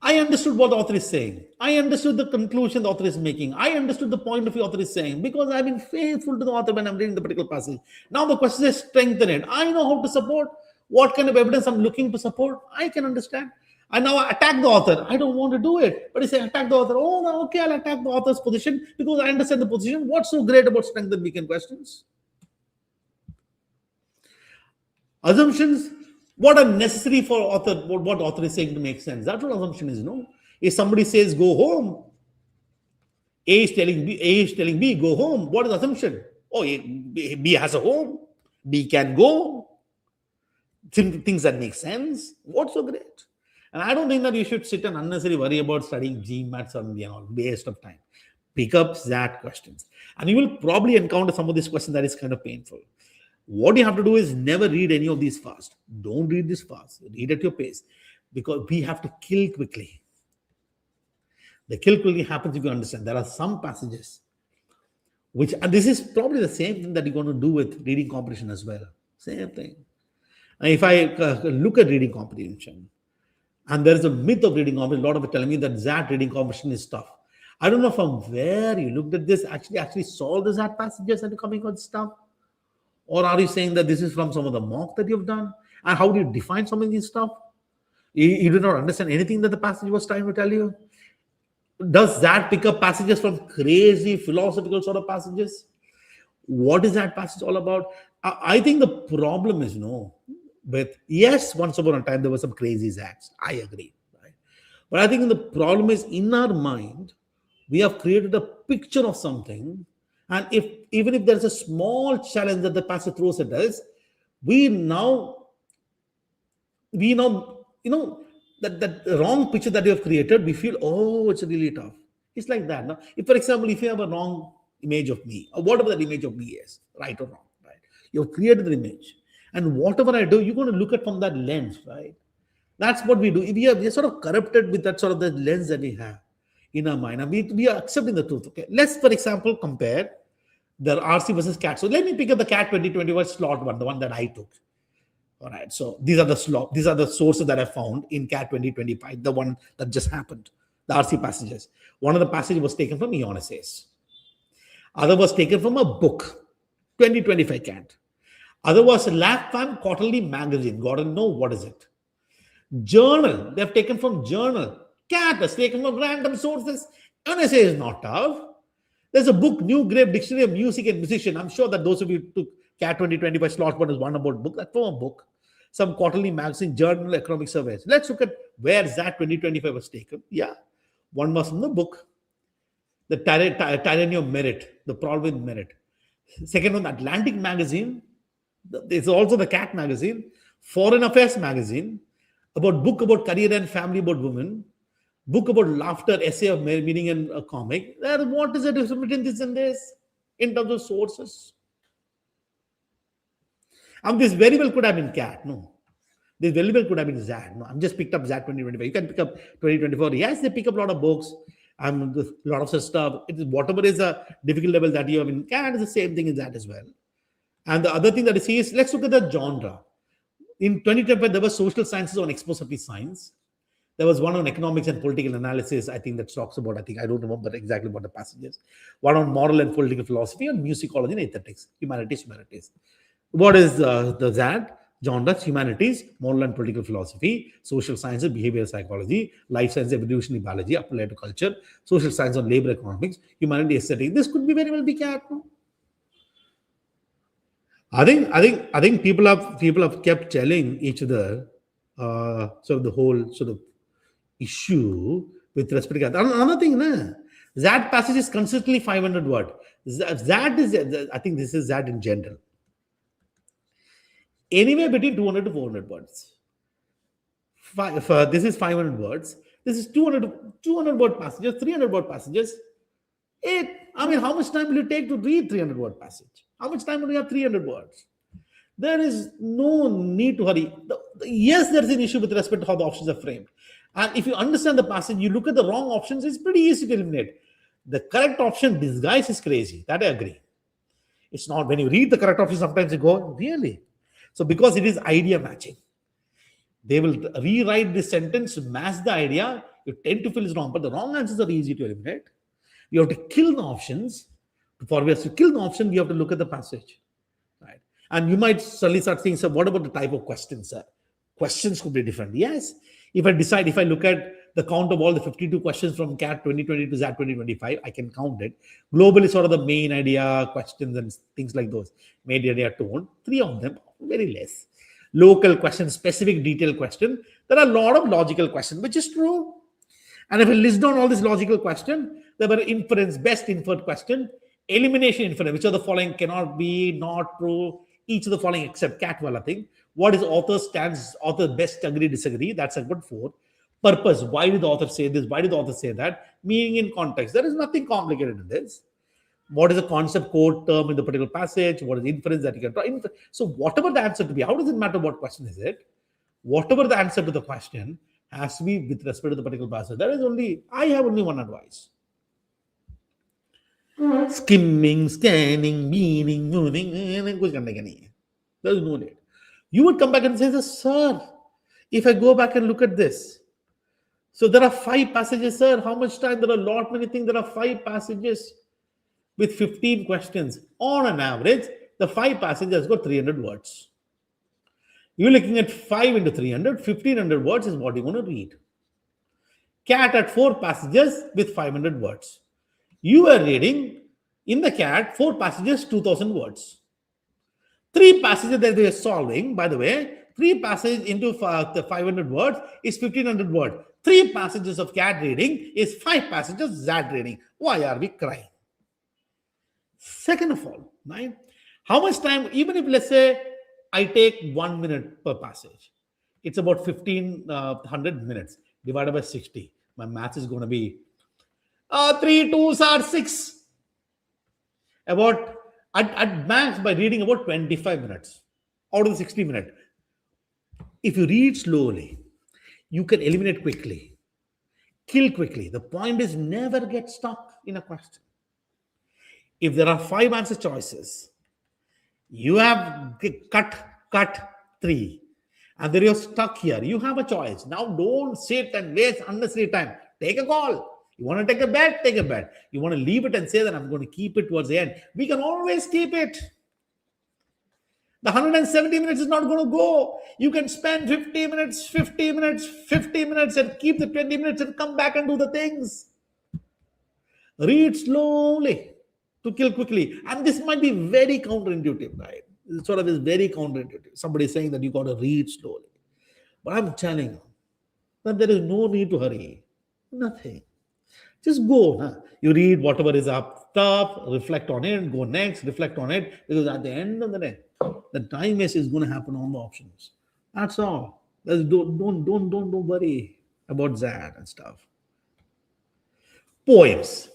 I understood what the author is saying. I understood the conclusion the author is making. I understood the point of view the author is saying because I've been faithful to the author when I'm reading the particular passage. Now the question is strengthen it. I know how to support. What kind of evidence I'm looking to support, I can understand. And now I attack the author. I don't want to do it. But I say attack the author. Oh, okay, I'll attack the author's position because I understand the position. What's so great about strengthen weekend questions? Assumptions, what are necessary for author, what author is saying to make sense. That's what assumption is, If somebody says go home, A is telling B, go home. What is assumption? Oh, B has a home. B can go. Things that make sense. What's so great? And I don't think that you should sit and unnecessarily worry about studying GMAT or waste of time. Pick up XAT questions. And you will probably encounter some of these questions that is kind of painful. What you have to do is never read any of these fast. Don't read this fast. Read at your pace. Because we have to kill quickly. The kill quickly happens if you understand. There are some passages which, and this is probably the same thing that you're going to do with reading comprehension as well. Same thing. And if I look at reading comprehension, and there is a myth of reading comprehension, a lot of it telling me that XAT reading comprehension is tough. I don't know from where you looked at this, actually saw the XAT passages that are coming on stuff. Or are you saying that this is from some of the mock that you've done? And how do you define some of these stuff? You do not understand anything that the passage was trying to tell you? Does that pick up passages from crazy philosophical sort of passages? What is that passage all about? I think the problem is, but yes, once upon a time, there were some crazy XATs. I agree. Right? But I think the problem is in our mind, we have created a picture of something. And even if there's a small challenge that the passage throws at us, we now that wrong picture that you have created, we feel, oh, it's really tough. It's like that. Now, if, for example, if you have a wrong image of me, or whatever that image of me is, right or wrong, right? You've created the image. And whatever I do, you're going to look at from that lens, right? That's what we do. We are sort of corrupted with that sort of the lens that we have in our mind. And we are accepting the truth. Okay. Let's, for example, compare the RC versus CAT. So let me pick up the CAT 2021 slot one, the one that I took. All right. So these are the sources that I found in CAT 2025, the one that just happened, the RC passages. One of the passages was taken from Eon essays. Other was taken from a book, 2025 CAT. Other was LabFam Quarterly Magazine. Got to know what is it. Journal. They have taken from journal. CAT has taken from random sources. An essay is not tough. There's a book, New Grave Dictionary of Music and Musician. I'm sure that those of you took CAT 2025 slot one is one about book, that's from a book. Some quarterly magazine, journal, economic surveys. Let's look at where XAT 2025 was taken. Yeah, one was from the book, the tyranny of merit, the problem with merit. Second one, the Atlantic magazine. There's also the CAT magazine, Foreign Affairs magazine, book about career and family about women, book about laughter, essay of meaning and a comic. What is the difference between this and this in terms of sources? This very well could have been CAT. No. This very well could have been XAT. No, I'm just picked up XAT 2025. You can pick up 2024. Yes, they pick up a lot of books. A lot of such stuff. It is whatever is a difficult level that you have in CAT is the same thing as that as well. And the other thing that I see is, let's look at the genre. In 2025, there was social sciences on expository science. There was one on economics and political analysis. I think that talks about, I don't remember exactly what the passage is. One on moral and political philosophy, and musicology and aesthetics, humanities. What is the XAT? Genres: humanities, moral and political philosophy, social sciences, behavioral psychology, life sciences, evolutionary biology, applied to culture, social science on labor economics, humanity, aesthetics. This could be very well be CAT. No? I think people have kept telling each other sort of the whole sort of issue with respect to CAT. Another thing, XAT passage is consistently 500 word. XAT is, I think this is XAT in general. Anywhere between 200 to 400 words. This is 500 words. This is 200 word passages, 300 word passages. How much time will you take to read 300 word passage? How much time will you have 300 words? There is no need to hurry. Yes, there's an issue with respect to how the options are framed. And if you understand the passage, you look at the wrong options, it's pretty easy to eliminate. The correct option disguise is crazy. That I agree. It's not when you read the correct option, sometimes you go, really? So because it is idea matching, they will rewrite this sentence to match the idea. You tend to feel it's wrong, but the wrong answers are easy to eliminate. You have to kill the options. For us to kill the option, you have to look at the passage, right? And you might suddenly start saying, so what about the type of questions, sir? Questions could be different. Yes. If I look at the count of all the 52 questions from CAT 2020 to XAT 2025, I can count it. Globally, sort of the main idea questions and things like those. Main idea tone, 3 of them, very less. Local question, specific detailed question. There are a lot of logical questions, which is true. And if I list down all these logical questions, there were inference, best inferred question, elimination inference, which are the following cannot be, not true, each of the following except CAT VALR thing. What is author's stance, author best agree, disagree? That's a good 4. Purpose, why did the author say this? Why did the author say that? Meaning in context. There is nothing complicated in this. What is the concept, code, term in the particular passage? What is the inference that you can draw? So whatever the answer to be, how does it matter what question is it? Whatever the answer to the question has to be with respect to the particular passage. I have only one advice. Skimming, scanning, meaning, moving, there is no need. You would come back and say, sir, if I go back and look at this, so there are 5 passages, sir. How much time? There are a lot many things. There are 5 passages with 15 questions. On an average, the 5 passages got 300 words. You're looking at 5 into 300, 1500 words is what you're going to read. CAT at 4 passages with 500 words. You are reading in the CAT 4 passages, 2000 words. 3 passages that they are solving, by the way, 3 passages into the 500 words is 1500 words. 3 passages of CAT reading is 5 passages XAT reading. Why are we crying? Second of all, right? How much time, even if let's say I take 1 minute per passage, it's about 1500 minutes divided by 60. My math is going to be 3 2s are 6. About at max by reading about 25 minutes out of the 60 minutes. If you read slowly, you can eliminate quickly, kill quickly. The point is never get stuck in a question. If there are 5 answer choices, you have cut 3, and then you're stuck here. You have a choice. Now don't sit and waste unnecessary time. Take a call. You want to take a bet? Take a bet. You want to leave it and say that I'm going to keep it towards the end. We can always keep it. The 170 minutes is not going to go. You can spend 50 minutes, 50 minutes, 50 minutes and keep the 20 minutes and come back and do the things. Read slowly to kill quickly. And this might be very counterintuitive, right? It sort of is very counterintuitive. Somebody is saying that you got to read slowly. But I'm telling you that there is no need to hurry. Nothing. Just go. Huh? You read whatever is up top, reflect on it, go next, reflect on it. Because at the end of the day, the time waste is going to happen on the options. That's all. Don't worry about that and stuff. Poems.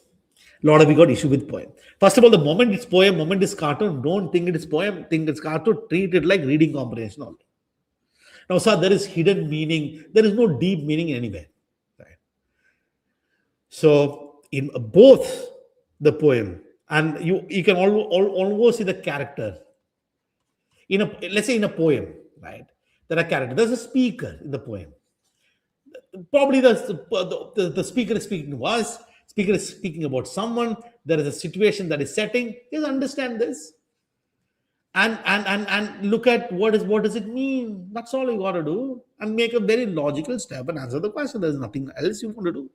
A lot of you got issue with poem. First of all, the moment it's poem, moment it's cartoon, don't think it is poem, think it's cartoon, treat it like reading comprehension only. Now, sir, there is hidden meaning. There is no deep meaning anywhere. Right? So, in both the poem and you can almost see the character. Let's say in a poem, right? There are characters. There's a speaker in the poem. Probably the speaker is speaking to us. Speaker is speaking about someone. There is a situation that is setting. Just understand this, and look at what does it mean. That's all you got to do, and make a very logical step and answer the question. There's nothing else you want to do.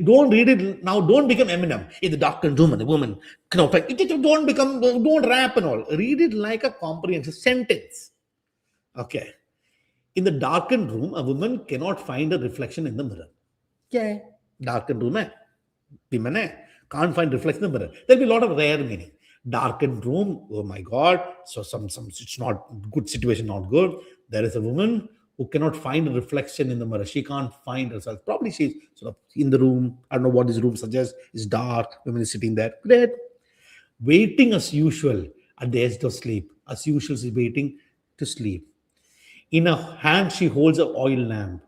Don't read it now. Don't become Eminem in the darkened room and the woman. Don't rap and all. Read it like a comprehensive sentence. Okay. In the darkened room, a woman cannot find a reflection in the mirror. Yeah. Darkened room, women can't find reflection in the mirror. There'll be a lot of rare meaning. Darkened room, oh my God. So some it's not good situation, not good. There is a woman who cannot find a reflection in the mirror. She can't find herself. Probably she's sort of in the room. I don't know what this room suggests. It's dark. Women is sitting there. Great. Waiting as usual at the edge of sleep. As usual, she's waiting to sleep. In her hand, she holds an oil lamp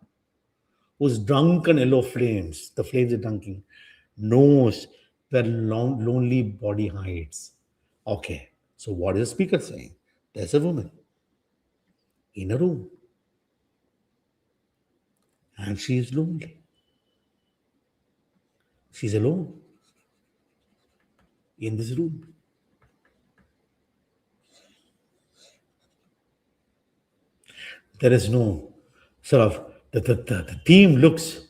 whose drunken yellow flames, the flames are drunken, knows where lonely body hides. Okay, so what is the speaker saying? There's a woman in a room and she is lonely. She's alone in this room. There is no sort of the theme looks,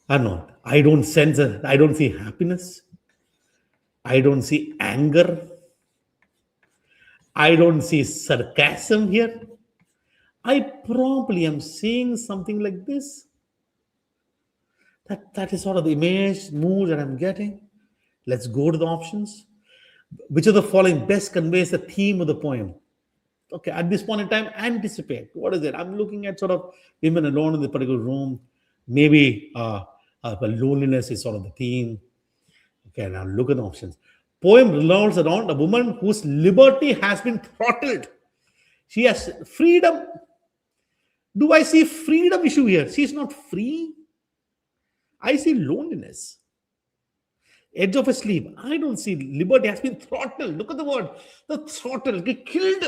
I don't know, I don't see happiness. I don't see anger. I don't see sarcasm here. I probably am seeing something like this. That is sort of the image, mood that I'm getting. Let's go to the options. Which of the following best conveys the theme of the poem? Okay, at this point in time, anticipate. What is it? I'm looking at sort of women alone in the particular room. Maybe loneliness is sort of the theme. Okay, now look at the options. Poem revolves around a woman whose liberty has been throttled. She has freedom. Do I see freedom issue here? She's not free. I see loneliness. Edge of a sleep. I don't see liberty has been throttled. Look at the word. The throttle. Get killed.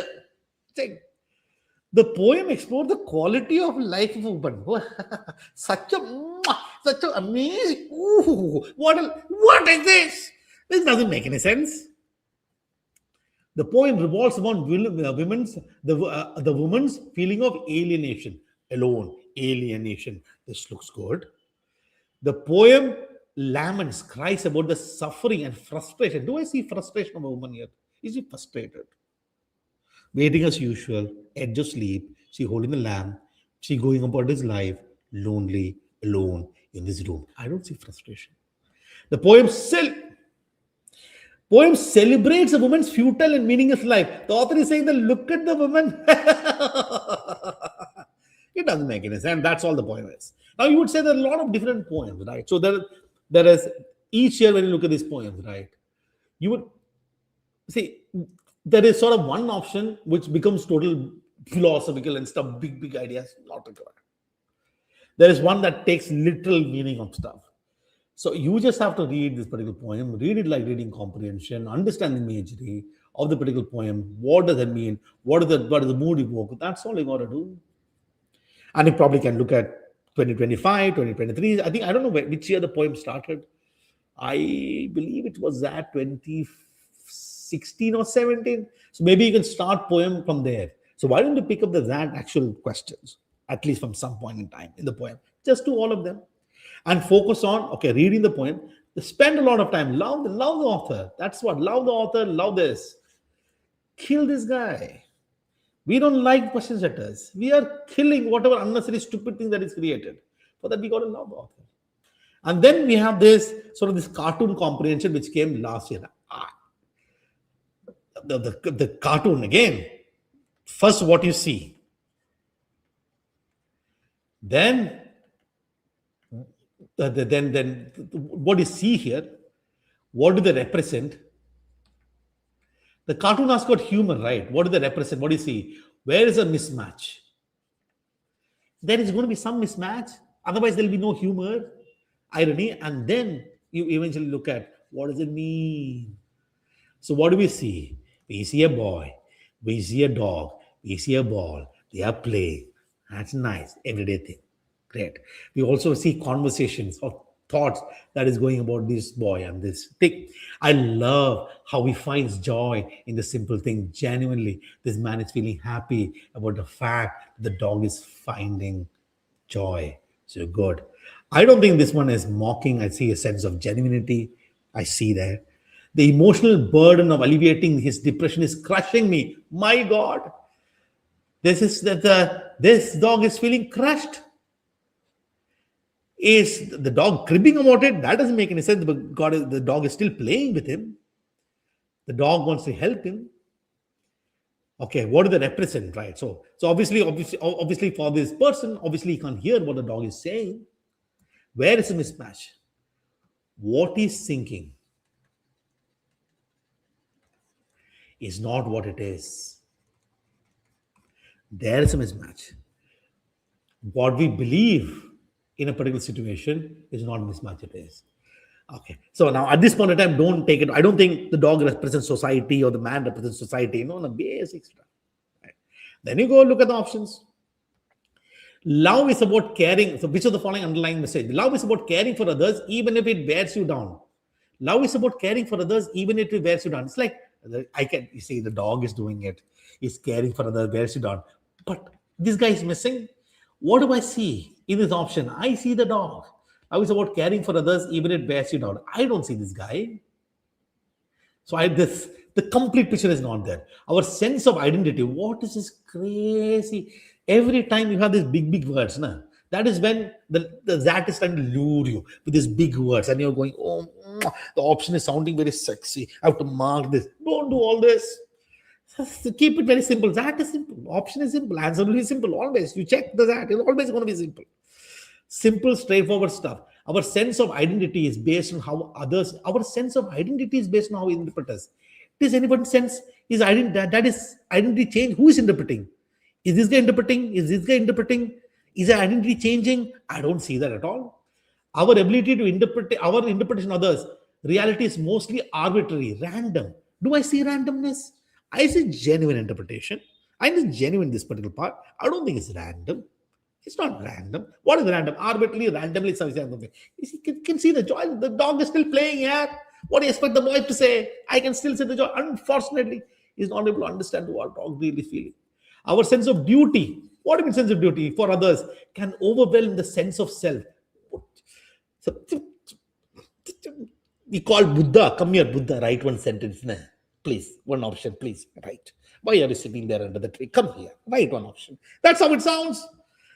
The poem explored the quality of life of a woman. such an amazing. Ooh, what is this? This doesn't make any sense. The poem revolves around the woman's feeling of alienation, alone, alienation. This looks good. The poem laments, cries about the suffering and frustration. Do I see frustration of a woman here? Is she frustrated? Waiting as usual, edge of sleep, she holding the lamp, she going about his life, lonely, alone in this room. I don't see frustration. The poem celebrates a woman's futile and meaningless life. The author is saying that look at the woman. It doesn't make any sense. That's all the poem is. Now you would say there are a lot of different poems, right? So there is each year when you look at these poems, right? You would see there is sort of one option which becomes total philosophical and stuff, big ideas, not required. There is one that takes literal meaning of stuff. So you just have to read this particular poem, read it like reading comprehension, understand the imagery of the particular poem. What does that mean? What is the mood evoke? That's all you got to do. And you probably can look at 2025, 2023. I don't know which year the poem started. I believe it was that 2016 or 17. So maybe you can start poem from there. So why don't you pick up that actual questions, at least from some point in time in the poem? Just do all of them. And focus on, reading the poem. Spend a lot of time. Love the author. That's what. Love the author. Love this. Kill this guy. We don't like question setters. We are killing whatever unnecessary stupid thing that is created. For that, we got a love author. And then we have this sort of this cartoon comprehension which came last year. The cartoon again. First, what you see. Then what you see here, what do they represent? The cartoon has got humor, right? What do they represent? What do you see? Where is a mismatch? There is going to be some mismatch. Otherwise, there will be no humor, irony. And then you eventually look at what does it mean? So what do we see? We see a boy. We see a dog. We see a ball. They are playing. That's nice. Everyday thing. Great. We also see conversations or thoughts that is going about this boy and this thing. I love how he finds joy in the simple thing. Genuinely, this man is feeling happy about the fact the dog is finding joy. So good. I don't think this one is mocking. I see a sense of genuinity. I see that. The emotional burden of alleviating his depression is crushing me. My God. This dog is feeling crushed. Is the dog cribbing about it? That doesn't make any sense. But God, the dog is still playing with him. The dog wants to help him. Okay, what do they represent, right? So obviously for this person, obviously he can't hear what the dog is saying. Where is the mismatch? What he's thinking is not what it is. There is a mismatch. What we believe in a particular situation is not mismatch it is. Okay. So now at this point in time, don't take it. I don't think the dog represents society or the man represents society. No, the basic stuff. Right. Then you go look at the options. Love is about caring. So which of the following underlying message? Love is about caring for others even if it wears you down. Love is about caring for others even if it wears you down. It's like, you see the dog is doing it. He's caring for others, wears you down. But this guy is missing. What do I see in this option? I see the dog. Love is about caring for others even if it wears you down. I don't see this guy. So the complete picture is not there. Our sense of identity, what is this crazy? Every time you have these big words, that is when the XAT is trying to lure you with these big words and you're going, oh, the option is sounding very sexy. I have to mark this. Don't do all this. Just keep it very simple. XAT is simple. Option is simple. Answer will be simple. Always. You check the XAT. It's always going to be simple. Simple, straightforward stuff. Our sense of identity is based on how others, our sense of identity is based on how we interpret us. Does anybody's sense is identity, that is identity change? Who is interpreting? Is this guy interpreting? Is this guy interpreting? Is our identity changing? I don't see that at all. Our ability to interpret, our interpretation of others, reality is mostly arbitrary, random. Do I see randomness? I see genuine interpretation. I see genuine this particular part. I don't think it's random. It's not random. What is random? Arbitrarily, randomly something. You can see the joy. The dog is still playing here. What do you expect the boy to say? I can still see the joy. Unfortunately, he's not able to understand what dog really feeling. Our sense of duty. What do you mean sense of duty for others can overwhelm the sense of self. So, we call Buddha. Come here, Buddha. Write one sentence. Please, one option, please. Write. Why are you sitting there under the tree? Come here. Write one option. That's how it sounds.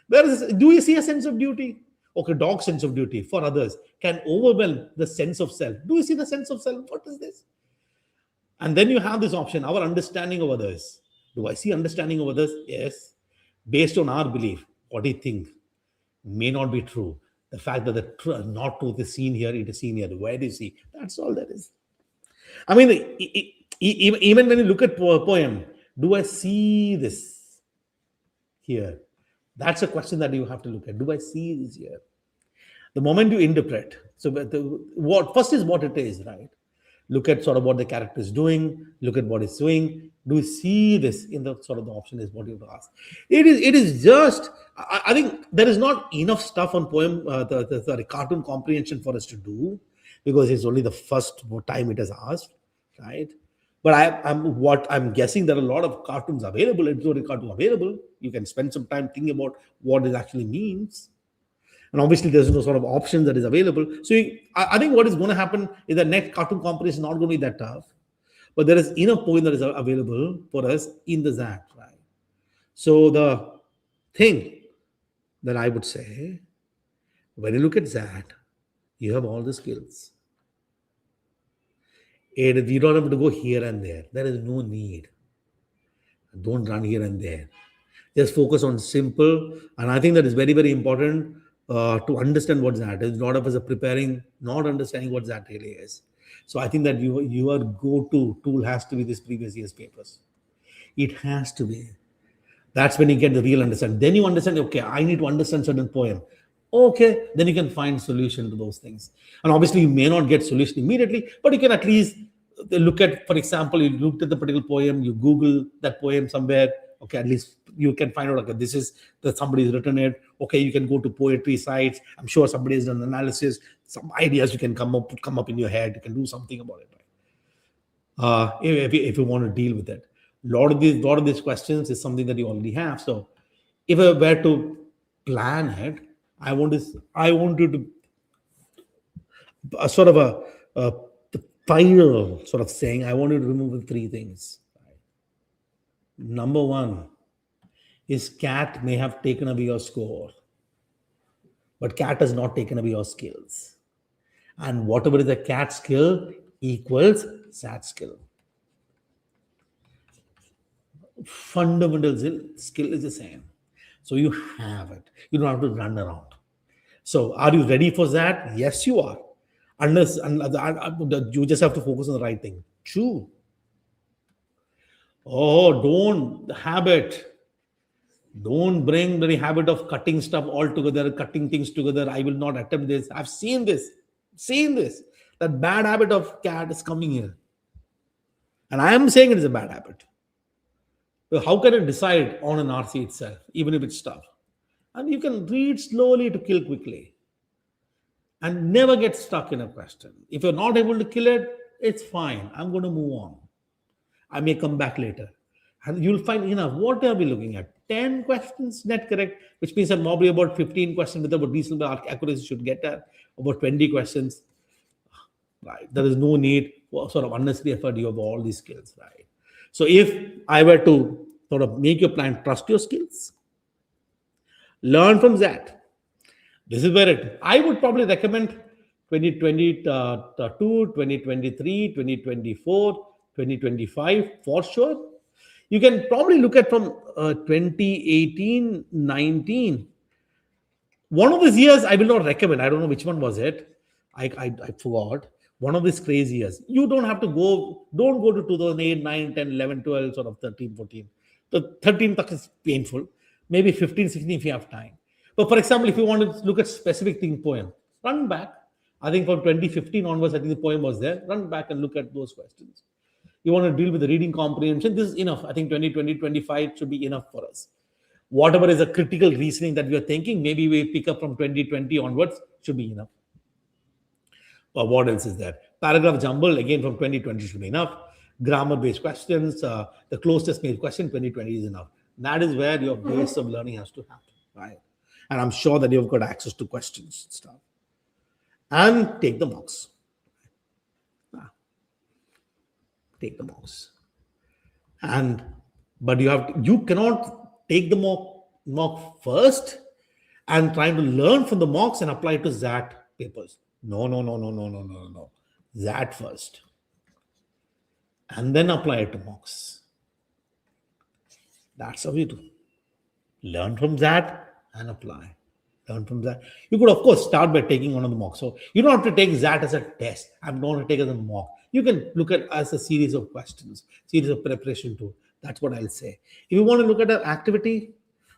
Do you see a sense of duty? Okay, dog sense of duty for others can overwhelm the sense of self. Do you see the sense of self? What is this? And then you have this option, our understanding of others. Do I see understanding of others? Yes. Based on our belief, what do you think may not be true. The fact that the not truth is seen here, it is seen here. Where do you see? That's all there is. I mean, even when you look at poem, do I see this here? That's a question that you have to look at. Do I see this here? The moment you interpret, so first is what it is, right? Look at sort of what the character is doing. Look at what it's doing. Do you see this in the sort of the option is what you have to ask. It is just, I think there is not enough stuff on poem, the cartoon comprehension for us to do because it's only the first time it is asked, right? But I'm guessing there are a lot of cartoons available. It's only cartoon available. You can spend some time thinking about what it actually means. And obviously, there's no sort of option that is available. So I think what is going to happen is the next cartoon comprehension is not going to be that tough. but there is enough poem that is available for us in the XAT, right? So the thing that I would say, when you look at XAT, you have all the skills. And you don't have to go here and there. There is no need. Don't run here and there. Just focus on simple. And I think that is very, very important to understand what XAT is. A lot of us are preparing, not understanding what XAT really is. So I think that your go-to tool has to be this previous year's papers. It has to be. That's when you get the real understanding. Then you understand, okay, I need to understand certain poem. Okay, then you can find solution to those things. And obviously you may not get solution immediately, but you can at least look at, for example, you looked at the particular poem, you Google that poem somewhere. Okay, at least you can find out, okay, this is that somebody's written it. Okay, you can go to poetry sites. I'm sure somebody has done analysis. Some ideas you can come up in your head. You can do something about it. Right? If you want to deal with it. A lot of these questions is something that you already have. So if I were to plan it, I want you to sort of the final sort of saying, I want you to remove the three things. Number one is CAT may have taken away your score, but CAT has not taken away your skills. And whatever is a CAT skill equals XAT skill. Fundamental skill is the same. So you have it. You don't have to run around. So are you ready for that? Yes, you are. Unless you just have to focus on the right thing. True. Oh, don't bring the habit of cutting stuff all together, cutting things together. I will not attempt this. I've seen this. That bad habit of CAT is coming here. And I am saying it is a bad habit. So how can I decide on an RC itself, even if it's tough? And you can read slowly to kill quickly. And never get stuck in a question. If you're not able to kill it, it's fine. I'm going to move on. I may come back later. And you'll find enough. What are we looking at? 10 questions net correct, which means that probably about 15 questions with about reasonable accuracy should get at about 20 questions. Right. There is no need for sort of unnecessary effort. You have all these skills, right? So if I were to sort of make your plan, trust your skills, learn from that. This is where I would probably recommend 2022, 2023, 2024, 2025 for sure. You can probably look at from 2018, 19. One of these years I will not recommend. I don't know which one was it. I forgot. One of these crazy years. You don't have to go. Don't go to 2008, 9, 10, 11, 12, sort of 13, 14. The 13 is painful. Maybe 15, 16 if you have time. But for example, if you want to look at specific thing poem, run back. I think from 2015 onwards, I think the poem was there. Run back and look at those questions. You want to deal with the reading comprehension. This is enough. I think 2020, 25 should be enough for us. Whatever is a critical reasoning that we are thinking, maybe we pick up from 2020 onwards, should be enough. But what else is there? Paragraph jumble, again from 2020 should be enough. Grammar-based questions, the closest made question, 2020 is enough. That is where your base of learning has to happen, right? And I'm sure that you've got access to questions and stuff. And take the mocks. Take the mocks. But you cannot take the mock first and trying to learn from the mocks and apply it to XAT papers. No. XAT first. And then apply it to mocks. That's how you do. Learn from XAT and apply. Learn from that. You could, of course, start by taking one of the mocks. So you don't have to take XAT as a test. I'm going to take it as a mock. You can look at it as a series of questions, series of preparation tool. That's what I'll say. If you want to look at an activity,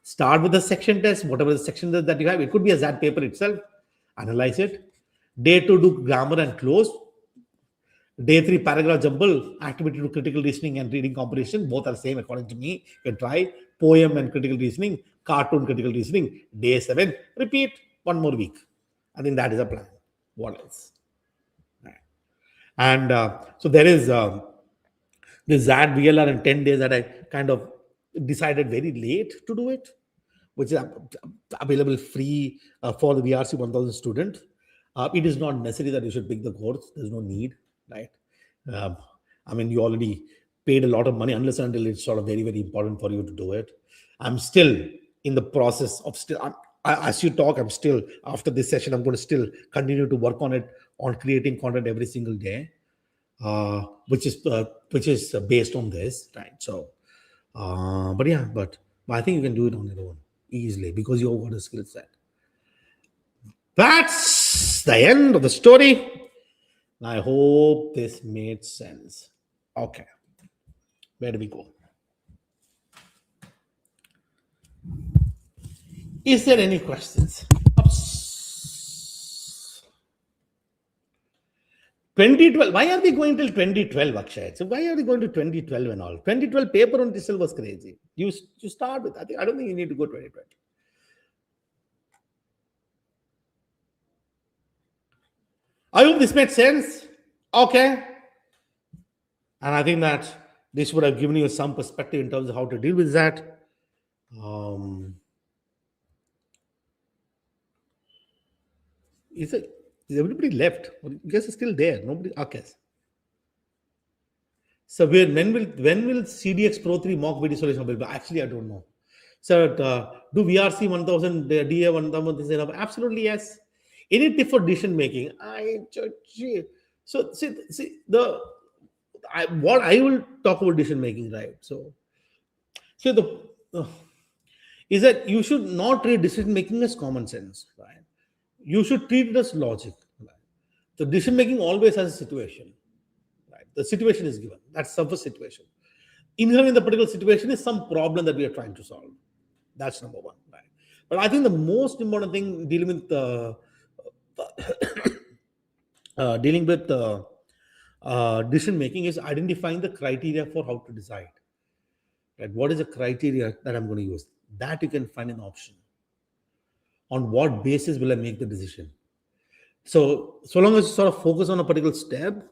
start with the section test, whatever the section that you have. It could be a XAT paper itself. Analyze it. Day 2, do grammar and cloze. Day 3, paragraph jumble, activity to critical reasoning and reading comprehension. Both are same according to me. You can try poem and critical reasoning, cartoon critical reasoning. Day 7, repeat one more week. I think that is a plan. What else? Right. And so there is the XAT VLR in 10 days that I kind of decided very late to do it, which is available free for the VRC 1000 student. It is not necessary that you should pick the course. There's no need, right? I mean, you already paid a lot of money unless and until it's sort of very, very important for you to do it. I'm still in the process of as you talk, I'm still, after this session, I'm going to still continue to work on it, on creating content every single day, which is based on this, right? So, but I think you can do it on your own easily because you've got a skill set. That's the end of the story. I hope this made sense. Okay, where do we go? Is there any questions? 2012. Why are we going till 2012, Akshay? So why are we going to 2012 and all? 2012 paper on TESOL was crazy. You start with. I don't think you need to go 2012. I hope this made sense. Okay. And I think that this would have given you some perspective in terms of how to deal with that. Is everybody left? You guys are still there. Nobody. Okay. So when will CDX Pro 3 mock video solution available? Actually, I don't know. So do VRC 1000, DA 1000? Absolutely yes. Any tip for decision making? So see what I will talk about decision making, right? So is that you should not treat decision making as common sense, right? You should treat it as logic. Right? The decision making always has a situation. Right? The situation is given. That's the first situation. Inherent in the particular situation is some problem that we are trying to solve. That's number one. Right? But I think the most important thing dealing with decision making is identifying the criteria for how to decide. Right? What is the criteria that I'm going to use? That you can find an option. On what basis will I make the decision? So long as you sort of focus on a particular step,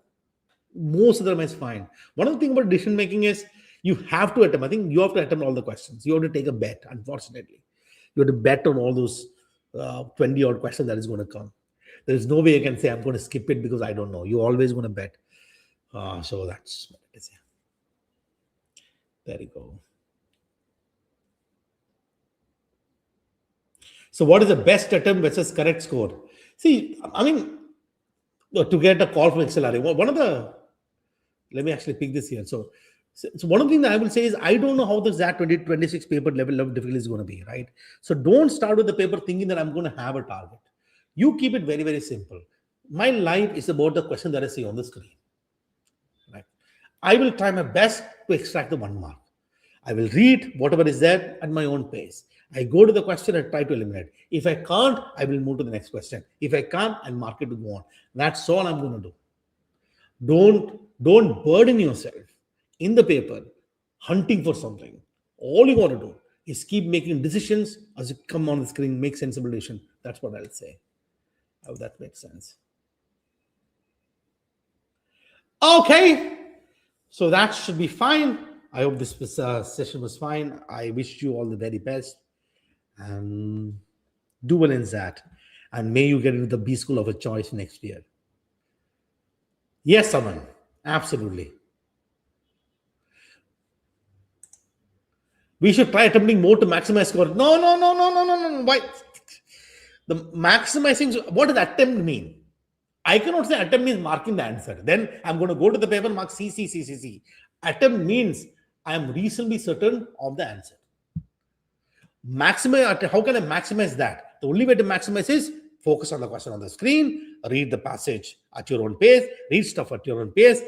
most of them is fine. One of the things about decision making is you have to attempt. I think you have to attempt all the questions. You have to take a bet, unfortunately. You have to bet on all those 20 odd questions that is going to come. There is no way you can say, I'm going to skip it because I don't know. You're always going to bet. So that's what it is. There you go. So what is the best attempt versus correct score? See, I mean, to get a call from XLRI, let me actually pick this here. So one of the things that I will say is, I don't know how the XAT 2026 paper level of difficulty is going to be, right? So don't start with the paper thinking that I'm going to have a target. You keep it very, very simple. My life is about the question that I see on the screen, right? I will try my best to extract the 1 mark. I will read whatever is there at my own pace. I go to the question and try to eliminate. If I can't, I will move to the next question. If I can't, I'll mark it to go on. That's all I'm going to do. Don't burden yourself in the paper hunting for something. All you got to do is keep making decisions as you come on the screen, make sensible decision. That's what I'll say. I hope that makes sense. Okay. So that should be fine. I hope this session was fine. I wish you all the very best. And do well in XAT. And may you get into the B school of a choice next year. Yes, Aman. Absolutely. We should try attempting more to maximize score. No. Why? The maximizing, what does attempt mean? I cannot say attempt means marking the answer. Then I'm going to go to the paper, mark C. Attempt means I am reasonably certain of the answer. Maximize, how can I maximize that? The only way to maximize is focus on the question on the screen, read the passage at your own pace, read stuff at your own pace,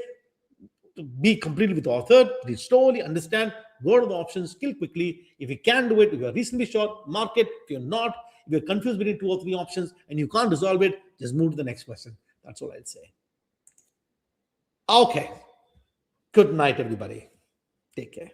be completely with the author, read slowly, understand, go to the options, kill quickly. If you can do it, if you're reasonably sure, mark it. If you're not, if you're confused between 2 or 3 options and you can't resolve it, just move to the next question. That's all I'll say. Okay. Good night, everybody. Take care.